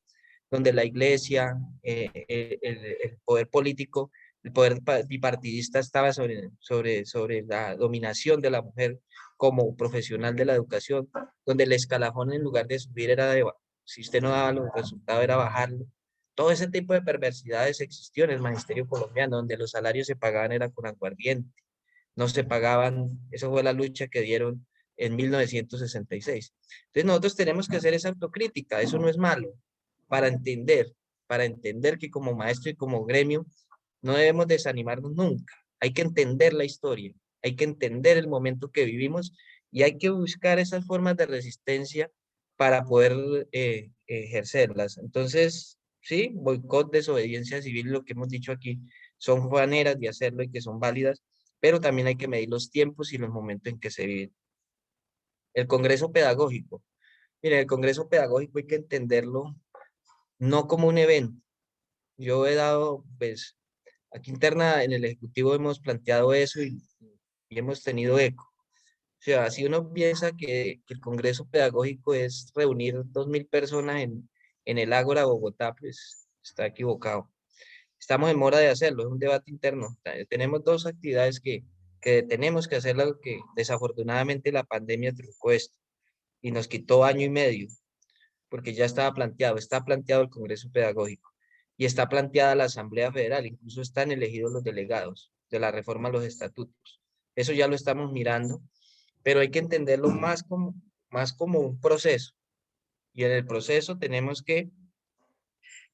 donde la iglesia, el poder político, el poder bipartidista estaba sobre la dominación de la mujer como profesional de la educación, donde el escalafón en lugar de subir si usted no daba los resultados era bajarlo. Todo ese tipo de perversidades existió en el magisterio colombiano, donde los salarios se pagaban era con aguardiente, no se pagaban, eso fue la lucha que dieron en 1966. Entonces nosotros tenemos que hacer esa autocrítica, eso no es malo, para entender que como maestro y como gremio no debemos desanimarnos nunca. Hay que entender la historia, hay que entender el momento que vivimos y hay que buscar esas formas de resistencia para poder ejercerlas. Entonces, sí, boicot, desobediencia civil, lo que hemos dicho aquí, son maneras de hacerlo y que son válidas, pero también hay que medir los tiempos y los momentos en que se viven. El Congreso Pedagógico. Mire, el Congreso Pedagógico hay que entenderlo no como un evento. Yo he dado, pues, aquí interna en el Ejecutivo hemos planteado eso y hemos tenido eco. O sea, si uno piensa que el Congreso Pedagógico es reunir 2.000 personas en el Ágora de Bogotá, pues está equivocado. Estamos en mora de hacerlo, es un debate interno. Tenemos dos actividades que tenemos que hacerlo, que desafortunadamente la pandemia truncó esto y nos quitó año y medio, porque ya estaba planteado, está planteado el Congreso Pedagógico y está planteada la Asamblea Federal, incluso están elegidos los delegados de la reforma a los estatutos. Eso ya lo estamos mirando, pero hay que entenderlo más como un proceso. Y en el proceso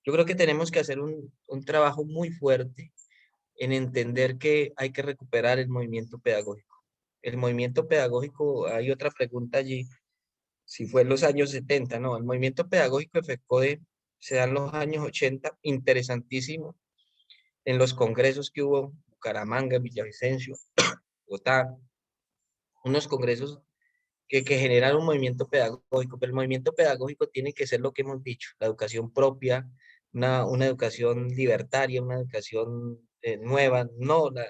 yo creo que tenemos que hacer un trabajo muy fuerte en entender que hay que recuperar el movimiento pedagógico. El movimiento pedagógico, hay otra pregunta allí, si fue en los años 70, no, el movimiento pedagógico de FECODE se da en los años 80, interesantísimo, en los congresos que hubo, Bucaramanga, Villavicencio, Bogotá, unos congresos que generan un movimiento pedagógico, pero el movimiento pedagógico tiene que ser lo que hemos dicho, la educación propia, una educación libertaria, una educación nueva, no la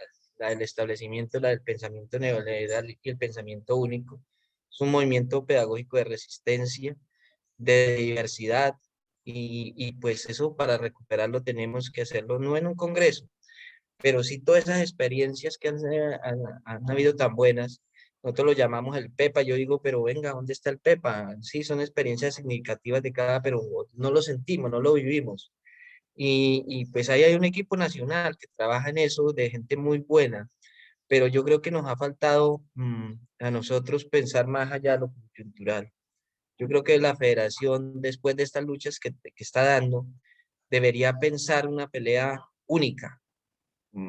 del establecimiento, la del pensamiento neoliberal y el pensamiento único. Es un movimiento pedagógico de resistencia, de diversidad, y pues eso para recuperarlo tenemos que hacerlo no en un congreso, pero sí todas esas experiencias que han habido tan buenas. Nosotros lo llamamos el PEPA. Yo digo, pero venga, ¿dónde está el PEPA? Sí, son experiencias significativas de cada, pero no lo sentimos, no lo vivimos. Y pues ahí hay un equipo nacional que trabaja en eso, de gente muy buena, pero yo creo que nos ha faltado a nosotros pensar más allá de lo coyuntural. Yo creo que la federación, después de estas luchas que está dando, debería pensar una pelea única.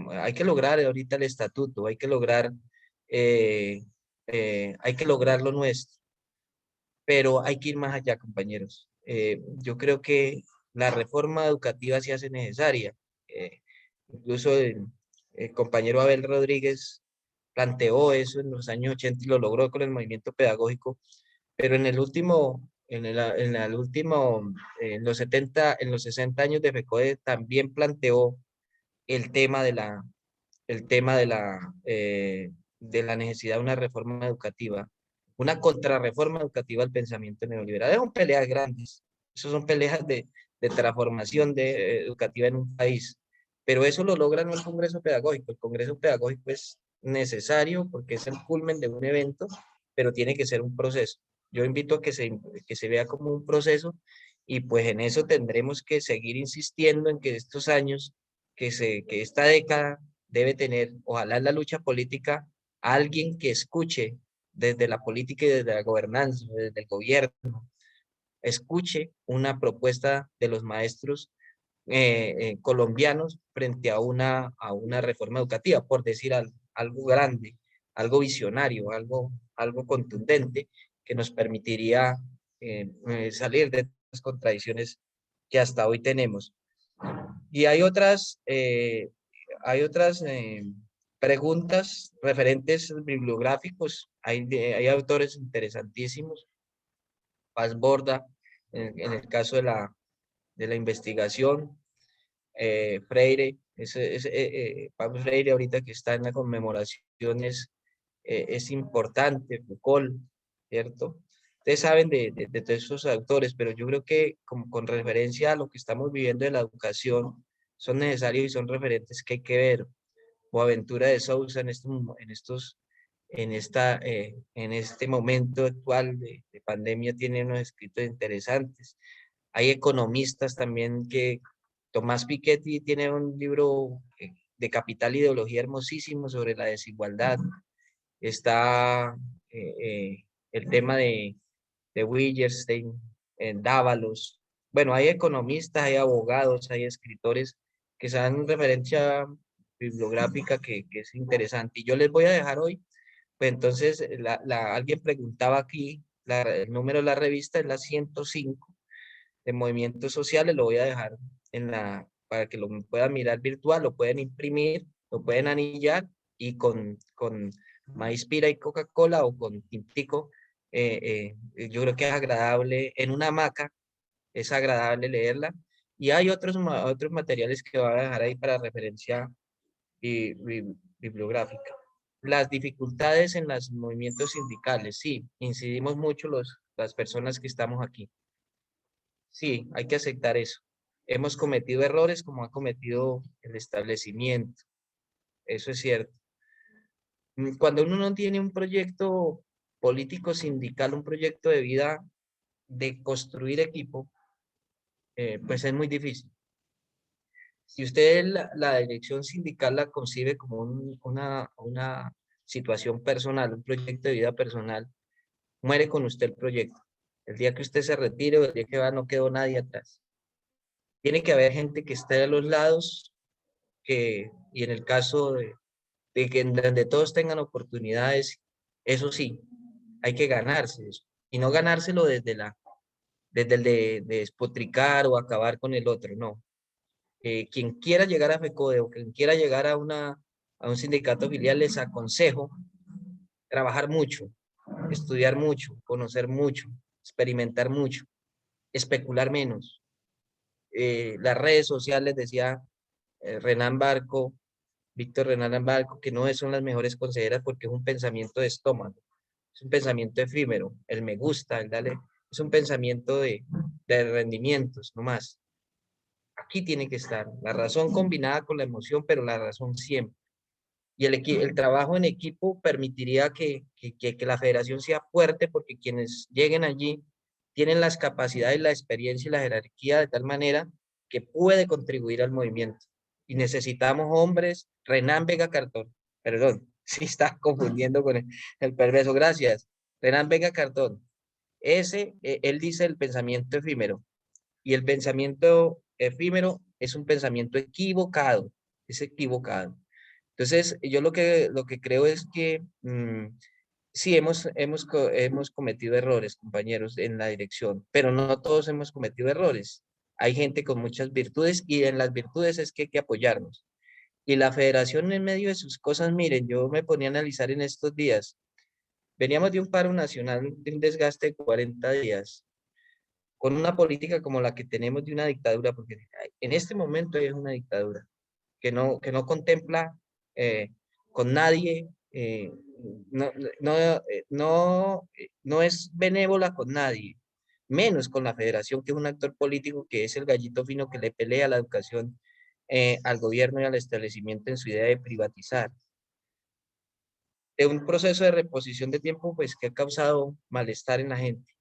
Hay que lograr ahorita el estatuto, hay que lograr lo nuestro, pero hay que ir más allá, compañeros. Yo creo que la reforma educativa se hace necesaria. Incluso el compañero Abel Rodríguez planteó eso en los años 80 y lo logró con el movimiento pedagógico, pero en el último, en los 70, en los 60 años de FECODE también planteó el tema de la necesidad de una reforma educativa, una contrarreforma educativa al pensamiento neoliberal. Son peleas grandes, eso son peleas de transformación educativa en un país, pero eso lo logra no el Congreso Pedagógico. El Congreso Pedagógico es necesario porque es el culmen de un evento, pero tiene que ser un proceso. Yo invito a que se vea como un proceso, y pues en eso tendremos que seguir insistiendo en que estos años, que esta década debe tener, ojalá en la lucha política, a alguien que escuche desde la política y desde la gobernanza, desde el gobierno, escuche una propuesta de los maestros colombianos frente a una reforma educativa, por decir algo grande, algo visionario, algo contundente que nos permitiría salir de las contradicciones que hasta hoy tenemos. Y hay otras preguntas referentes bibliográficos. Hay autores interesantísimos. Paz Borda, en el caso de la investigación. Freire, Pablo Freire ahorita que está en la conmemoración es importante, Foucault, ¿cierto? Ustedes saben de todos esos autores, pero yo creo que como con referencia a lo que estamos viviendo de la educación, son necesarios y son referentes que hay que ver. Boaventura de Sousa en este momento actual de pandemia tiene unos escritos interesantes. Hay economistas también Tomás Piketty tiene un libro de Capital e Ideología hermosísimo sobre la desigualdad. Está el tema de Willerstein, Dávalos. Bueno, hay economistas, hay abogados, hay escritores que se dan referencia bibliográfica que es interesante. Y yo les voy a dejar hoy, pues entonces alguien preguntaba aquí, el número de la revista es la 105 de Movimientos Sociales, lo voy a dejar para que lo puedan mirar virtual, lo pueden imprimir, lo pueden anillar, y con maíz pira y Coca-Cola o con tintico, yo creo que es agradable, en una hamaca, es agradable leerla. Y hay otros materiales que voy a dejar ahí para referencia bibliográfica. Las dificultades en los movimientos sindicales, sí, incidimos mucho las personas que estamos aquí. Sí, hay que aceptar eso. Hemos cometido errores como ha cometido el establecimiento. Eso es cierto. Cuando uno no tiene un proyecto político sindical, un proyecto de vida de construir equipo, pues es muy difícil. Si usted la dirección sindical la concibe como una situación personal, un proyecto de vida personal, muere con usted el proyecto. El día que usted se retire o el día que va, no quedó nadie atrás. Tiene que haber gente que esté a los lados, y en el caso de que en donde todos tengan oportunidades, eso sí, hay que ganarse eso. Y no ganárselo desde el de despotricar o acabar con el otro, no. Quien quiera llegar a FECODE o quien quiera llegar a un sindicato filial, les aconsejo trabajar mucho, estudiar mucho, conocer mucho, experimentar mucho, especular menos. Las redes sociales, decía Renan Barco, Víctor Renan Barco, que no son las mejores consejeras porque es un pensamiento de estómago, es un pensamiento efímero, el me gusta, el dale, es un pensamiento de rendimientos, no más. Aquí tiene que estar la razón combinada con la emoción, pero la razón siempre. Y el trabajo en equipo permitiría que la federación sea fuerte, porque quienes lleguen allí tienen las capacidades, la experiencia y la jerarquía de tal manera que puede contribuir al movimiento. Y necesitamos hombres. Renan Vega Cartón, perdón, si está confundiendo con el perverso, gracias. Renan Vega Cartón, él dice el pensamiento efímero, y el pensamiento efímero es un pensamiento equivocado, es equivocado. Entonces, yo lo que creo es que sí, hemos cometido errores, compañeros, en la dirección, pero no todos hemos cometido errores. Hay gente con muchas virtudes, y en las virtudes es que hay que apoyarnos. Y la federación, en medio de sus cosas, miren, yo me ponía a analizar en estos días. Veníamos de un paro nacional, de un desgaste de 40 días, con una política como la que tenemos de una dictadura, porque en este momento es una dictadura que no contempla con nadie, no, no, no es benévola con nadie, menos con la federación, que es un actor político, que es el gallito fino que le pelea la educación al gobierno y al establecimiento en su idea de privatizar. De un proceso de reposición de tiempo, pues, que ha causado malestar en la gente.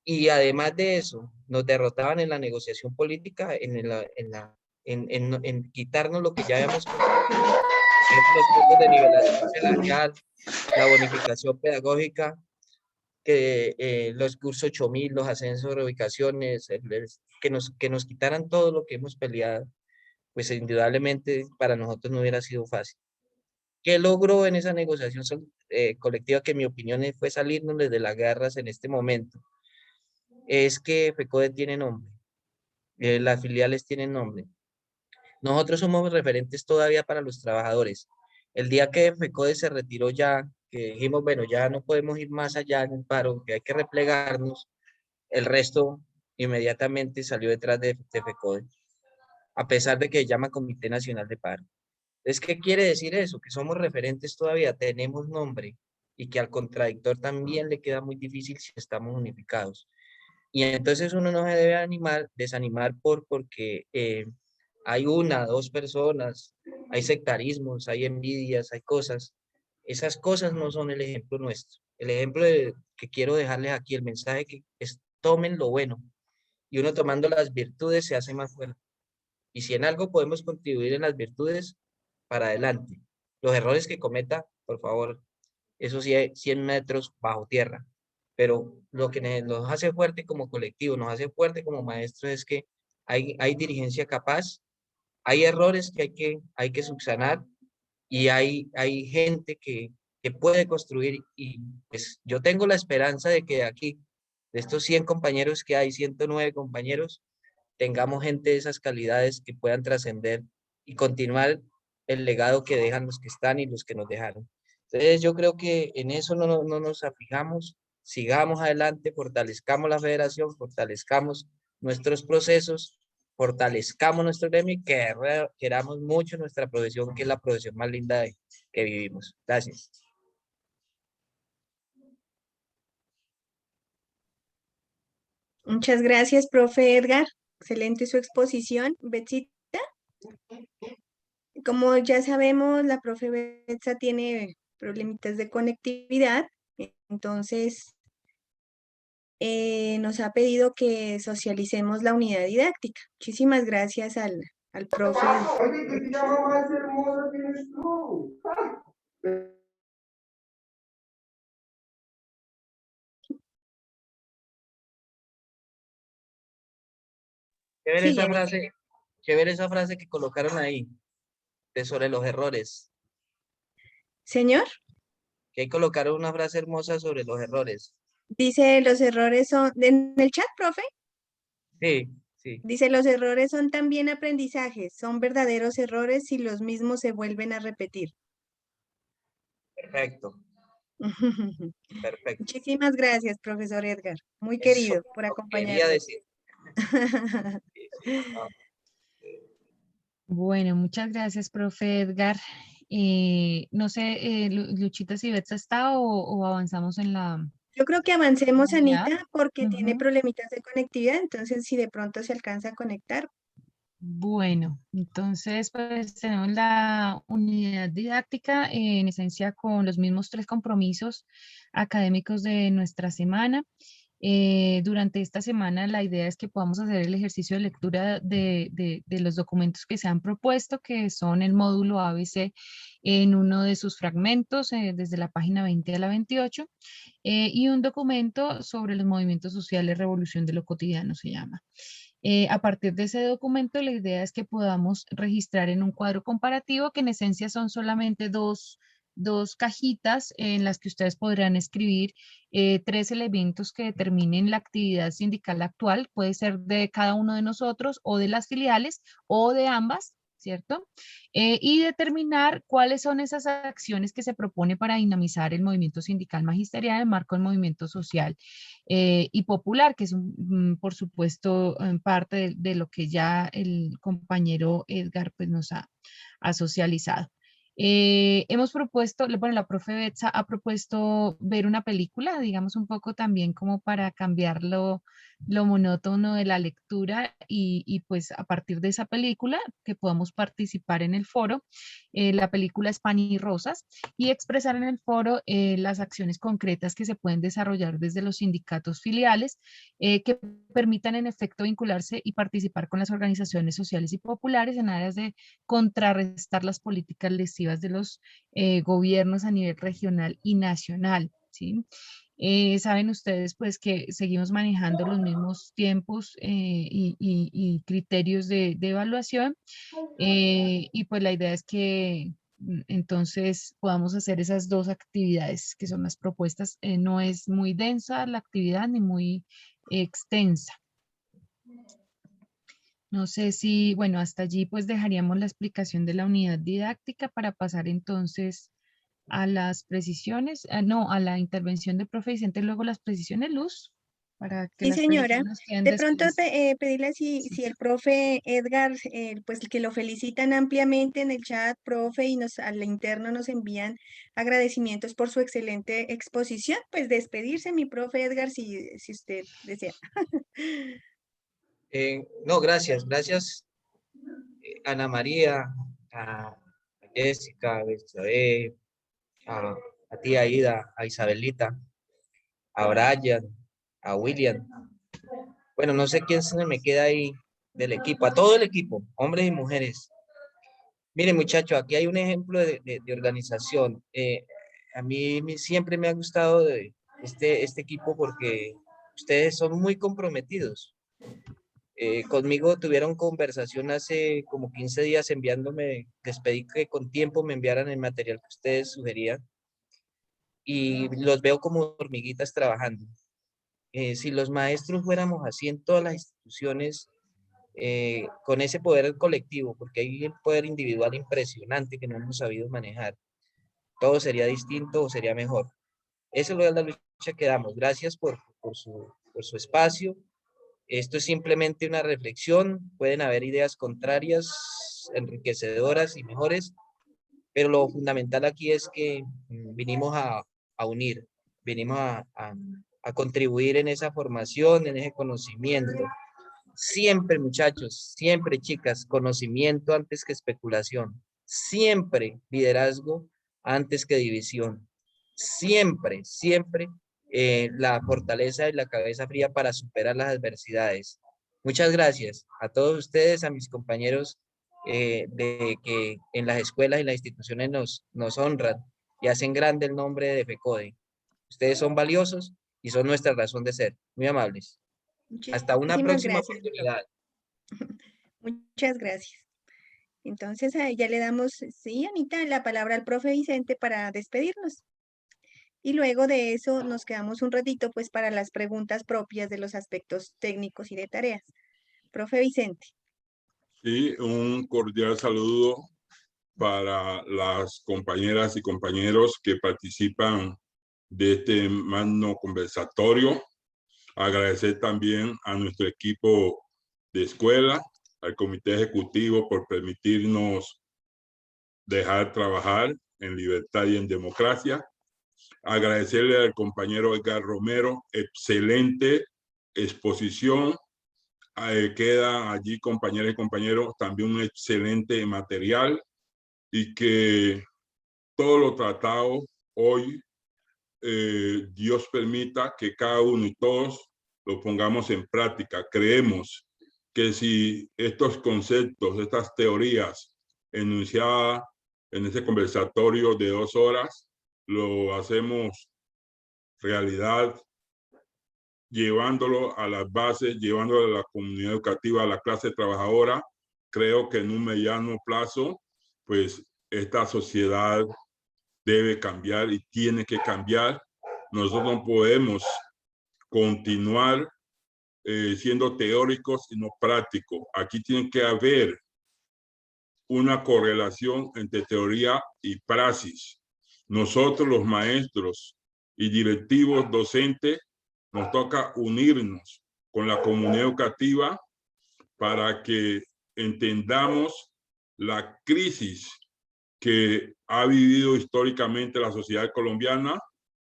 Y además de eso, nos derrotaban en la negociación política, en quitarnos lo que ya habíamos conseguido, los puntos de nivelación salarial, la bonificación pedagógica, que los cursos 8000, los ascensos, reubicaciones, que nos quitaran todo lo que hemos peleado, pues indudablemente para nosotros no hubiera sido fácil. ¿Qué logró en esa negociación colectiva, que en mi opinión fue salirnos de las garras en este momento? Es que FECODE tiene nombre, las filiales tienen nombre. Nosotros somos referentes todavía para los trabajadores. El día que FECODE se retiró, ya que dijimos, bueno, ya no podemos ir más allá en el paro, que hay que replegarnos, el resto inmediatamente salió detrás de FECODE, a pesar de que llama Comité Nacional de Paro. Entonces, ¿qué quiere decir eso? Que somos referentes todavía, tenemos nombre, y que al contradictor también le queda muy difícil si estamos unificados. Y entonces uno no se debe desanimar porque hay una, dos personas, hay sectarismos, hay envidias, hay cosas. Esas cosas no son el ejemplo nuestro. El ejemplo que quiero dejarles aquí, el mensaje que es: tomen lo bueno, y uno tomando las virtudes se hace más fuerte. Y si en algo podemos contribuir en las virtudes, para adelante. Los errores que cometa, por favor, eso sí, 100 metros bajo tierra. Pero lo que nos hace fuerte como colectivo, nos hace fuerte como maestros, es que hay dirigencia capaz, hay errores que hay que subsanar, y hay gente que puede construir. Y pues yo tengo la esperanza de que de aquí, de estos 100 compañeros que hay, 109 compañeros, tengamos gente de esas calidades que puedan trascender y continuar el legado que dejan los que están y los que nos dejaron. Entonces yo creo que en eso no nos afijamos, sigamos adelante, fortalezcamos la federación, fortalezcamos nuestros procesos, fortalezcamos nuestro gremio, y queramos mucho nuestra profesión, que es la profesión más linda que vivimos. Gracias. Muchas gracias, profe Edgar. Excelente su exposición. Betsita, como ya sabemos, la profe Betsa tiene problemitas de conectividad, entonces nos ha pedido que socialicemos la unidad didáctica. Muchísimas gracias al profe. Chévere Sí, esa Lewin. frase, chévere esa frase que colocaron ahí, de sobre los errores. Señor, Que ahí colocaron una frase hermosa sobre los errores. dice los errores son, en el chat, profe, Sí, sí, dice los errores son también aprendizajes, son verdaderos errores si los mismos se vuelven a repetir. perfecto, perfecto. Muchísimas gracias, profesor Edgar. Muy Eso querido por lo quería acompañarnos. decir. Sí, sí. Ah, Bueno, muchas gracias, profe Edgar. No sé, Luchita, si Betsa está o avanzamos en la Yo creo que avancemos, unidad. Anita, porque tiene Ujú. problemitas de conectividad, entonces si de pronto se alcanza a conectar. Bueno, entonces pues tenemos la unidad didáctica en esencia con los mismos 3 compromisos académicos de nuestra semana. Durante esta semana la idea es que podamos hacer el ejercicio de lectura de los documentos que se han propuesto, que son el módulo ABC en uno de sus fragmentos, desde la página 20 a la 28, y un documento sobre los movimientos sociales, revolución de lo cotidiano se llama. A partir de ese documento, la idea es que podamos registrar en un cuadro comparativo, que en esencia son solamente dos cajitas en las que ustedes podrán escribir 3 elementos que determinen la actividad sindical actual. Puede ser de cada uno de nosotros o de las filiales o de ambas, ¿cierto? Y determinar cuáles son esas acciones que se propone para dinamizar el movimiento sindical magisterial en el marco del movimiento social y popular, que es, por supuesto, en parte de lo que ya el compañero Edgar pues, nos ha socializado. Hemos propuesto, bueno, la profe Betsa ha propuesto ver una película, digamos un poco también como para cambiar lo monótono de la lectura y pues a partir de esa película que podamos participar en el foro. La película es Pan y Rosas, y expresar en el foro las acciones concretas que se pueden desarrollar desde los sindicatos filiales que permitan en efecto vincularse y participar con las organizaciones sociales y populares en áreas de contrarrestar las políticas lesivas de los gobiernos a nivel regional y nacional, ¿sí? Saben ustedes pues que seguimos manejando los mismos tiempos y criterios de evaluación, y pues la idea es que entonces podamos hacer esas 2 actividades que son las propuestas. No es muy densa la actividad ni muy extensa. No sé si, bueno, hasta allí pues dejaríamos la explicación de la unidad didáctica para pasar entonces a las precisiones, no, a la intervención de profe Vicente, luego las precisiones, Luz, para que Sí, las señora. precisiones queden De pronto después. pedirle si el profe Edgar, pues que lo felicitan ampliamente en el chat, profe, y al interno nos envían agradecimientos por su excelente exposición, pues despedirse, mi profe Edgar, si usted desea. no, gracias, gracias Ana María, a Jessica, a Betsabe, a, a ti Aida, a Isabelita, a Brian, a William. Bueno, no sé quién se me queda ahí del equipo, a todo el equipo, hombres y mujeres. Miren, muchachos, aquí hay un ejemplo de organización. A mí siempre me ha gustado de este equipo porque ustedes son muy comprometidos. Conmigo tuvieron conversación hace como 15 días enviándome, les pedí que con tiempo me enviaran el material que ustedes sugerían y los veo como hormiguitas trabajando. Si los maestros fuéramos así en todas las instituciones, con ese poder colectivo, porque hay el poder individual impresionante que no hemos sabido manejar, todo sería distinto o sería mejor. Esa es la lucha que damos. Gracias por su espacio. Esto es simplemente una reflexión. Pueden haber ideas contrarias, enriquecedoras y mejores, pero lo fundamental aquí es que vinimos a unir, vinimos a contribuir en esa formación, en ese conocimiento. Siempre, muchachos, siempre, chicas, conocimiento antes que especulación. Siempre liderazgo antes que división. Siempre, siempre la fortaleza y la cabeza fría para superar las adversidades. Muchas gracias a todos ustedes, a mis compañeros de que en las escuelas y las instituciones nos honran y hacen grande el nombre de FECODE. Ustedes son valiosos y son nuestra razón de ser. Muy amables. Hasta una Muchísimas próxima gracias, profe. oportunidad. Muchas gracias. Entonces, ya le damos, sí, Anita, la palabra al profe Vicente para despedirnos. Y luego de eso nos quedamos un ratito pues para las preguntas propias de los aspectos técnicos y de tareas. Profe Vicente. Sí, un cordial saludo para las compañeras y compañeros que participan de este magno conversatorio. Agradecer también a nuestro equipo de escuela, al comité ejecutivo por permitirnos dejar trabajar en libertad y en democracia. Agradecerle al compañero Edgar Romero, excelente exposición. Queda allí, compañeras y compañeros, también un excelente material y que todo lo tratado hoy, Dios permita que cada uno y todos lo pongamos en práctica. Creemos que si estos conceptos, estas teorías enunciadas en ese conversatorio de 2 horas, lo hacemos realidad, llevándolo a las bases, llevándolo a la comunidad educativa, a la clase trabajadora, creo que en un mediano plazo, pues esta sociedad debe cambiar y tiene que cambiar. Nosotros no podemos continuar siendo teóricos y no prácticos. Aquí tiene que haber una correlación entre teoría y praxis. Nosotros los maestros y directivos docentes nos toca unirnos con la comunidad educativa para que entendamos la crisis que ha vivido históricamente la sociedad colombiana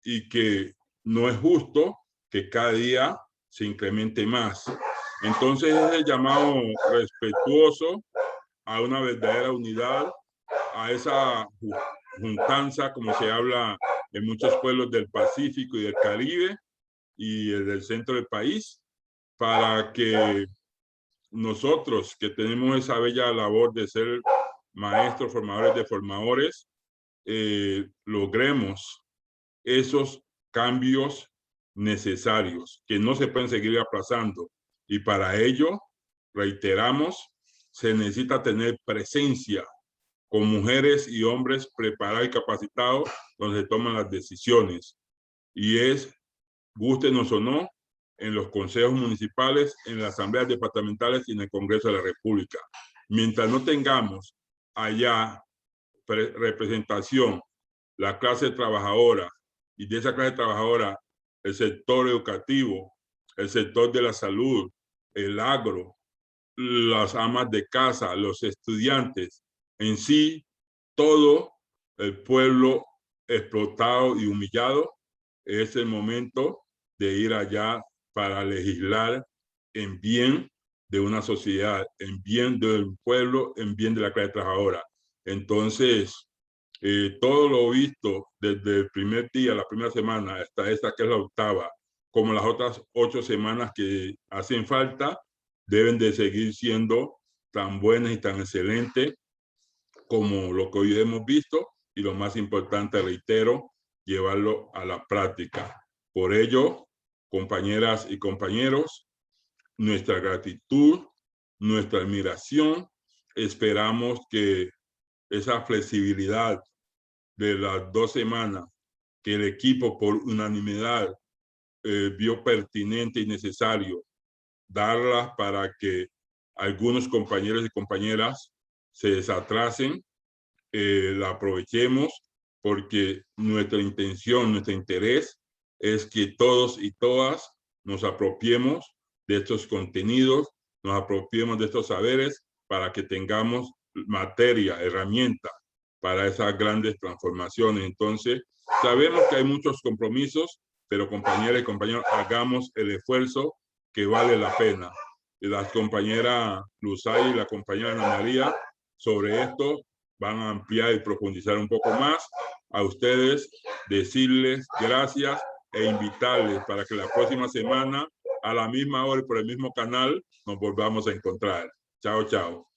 y que no es justo que cada día se incremente más. Entonces es el llamado respetuoso a una verdadera unidad, a esa juntanza, como se habla en muchos pueblos del Pacífico y del Caribe y del centro del país, para que nosotros que tenemos esa bella labor de ser maestros, formadores de formadores, logremos esos cambios necesarios que no se pueden seguir aplazando. Y para ello, reiteramos, se necesita tener presencia con mujeres y hombres preparados y capacitados donde se toman las decisiones. Y es, gústenos o no, en los consejos municipales, en las asambleas departamentales y en el Congreso de la República. Mientras no tengamos allá representación, la clase trabajadora, y de esa clase trabajadora, el sector educativo, el sector de la salud, el agro, las amas de casa, los estudiantes, en sí, todo el pueblo explotado y humillado, es el momento de ir allá para legislar en bien de una sociedad, en bien del pueblo, en bien de la clase trabajadora. Entonces, todo lo visto desde el primer día, la primera semana, hasta esta que es la 8ª, como las otras 8 semanas que hacen falta, deben de seguir siendo tan buenas y tan excelentes como lo que hoy hemos visto, y lo más importante, reitero, llevarlo a la práctica. Por ello, compañeras y compañeros, nuestra gratitud, nuestra admiración, esperamos que esa flexibilidad de las 2 semanas que el equipo por unanimidad vio pertinente y necesario darlas para que algunos compañeros y compañeras se desatrasen, la aprovechemos, porque nuestra intención, nuestro interés es que todos y todas nos apropiemos de estos contenidos, nos apropiemos de estos saberes para que tengamos materia, herramienta para esas grandes transformaciones. Entonces, sabemos que hay muchos compromisos, pero compañeras y compañeros, hagamos el esfuerzo que vale la pena. Y las compañeras Luzay y la compañera Ana María sobre esto van a ampliar y profundizar un poco más. A ustedes decirles gracias e invitarles para que la próxima semana a la misma hora y por el mismo canal nos volvamos a encontrar. Chao, chao.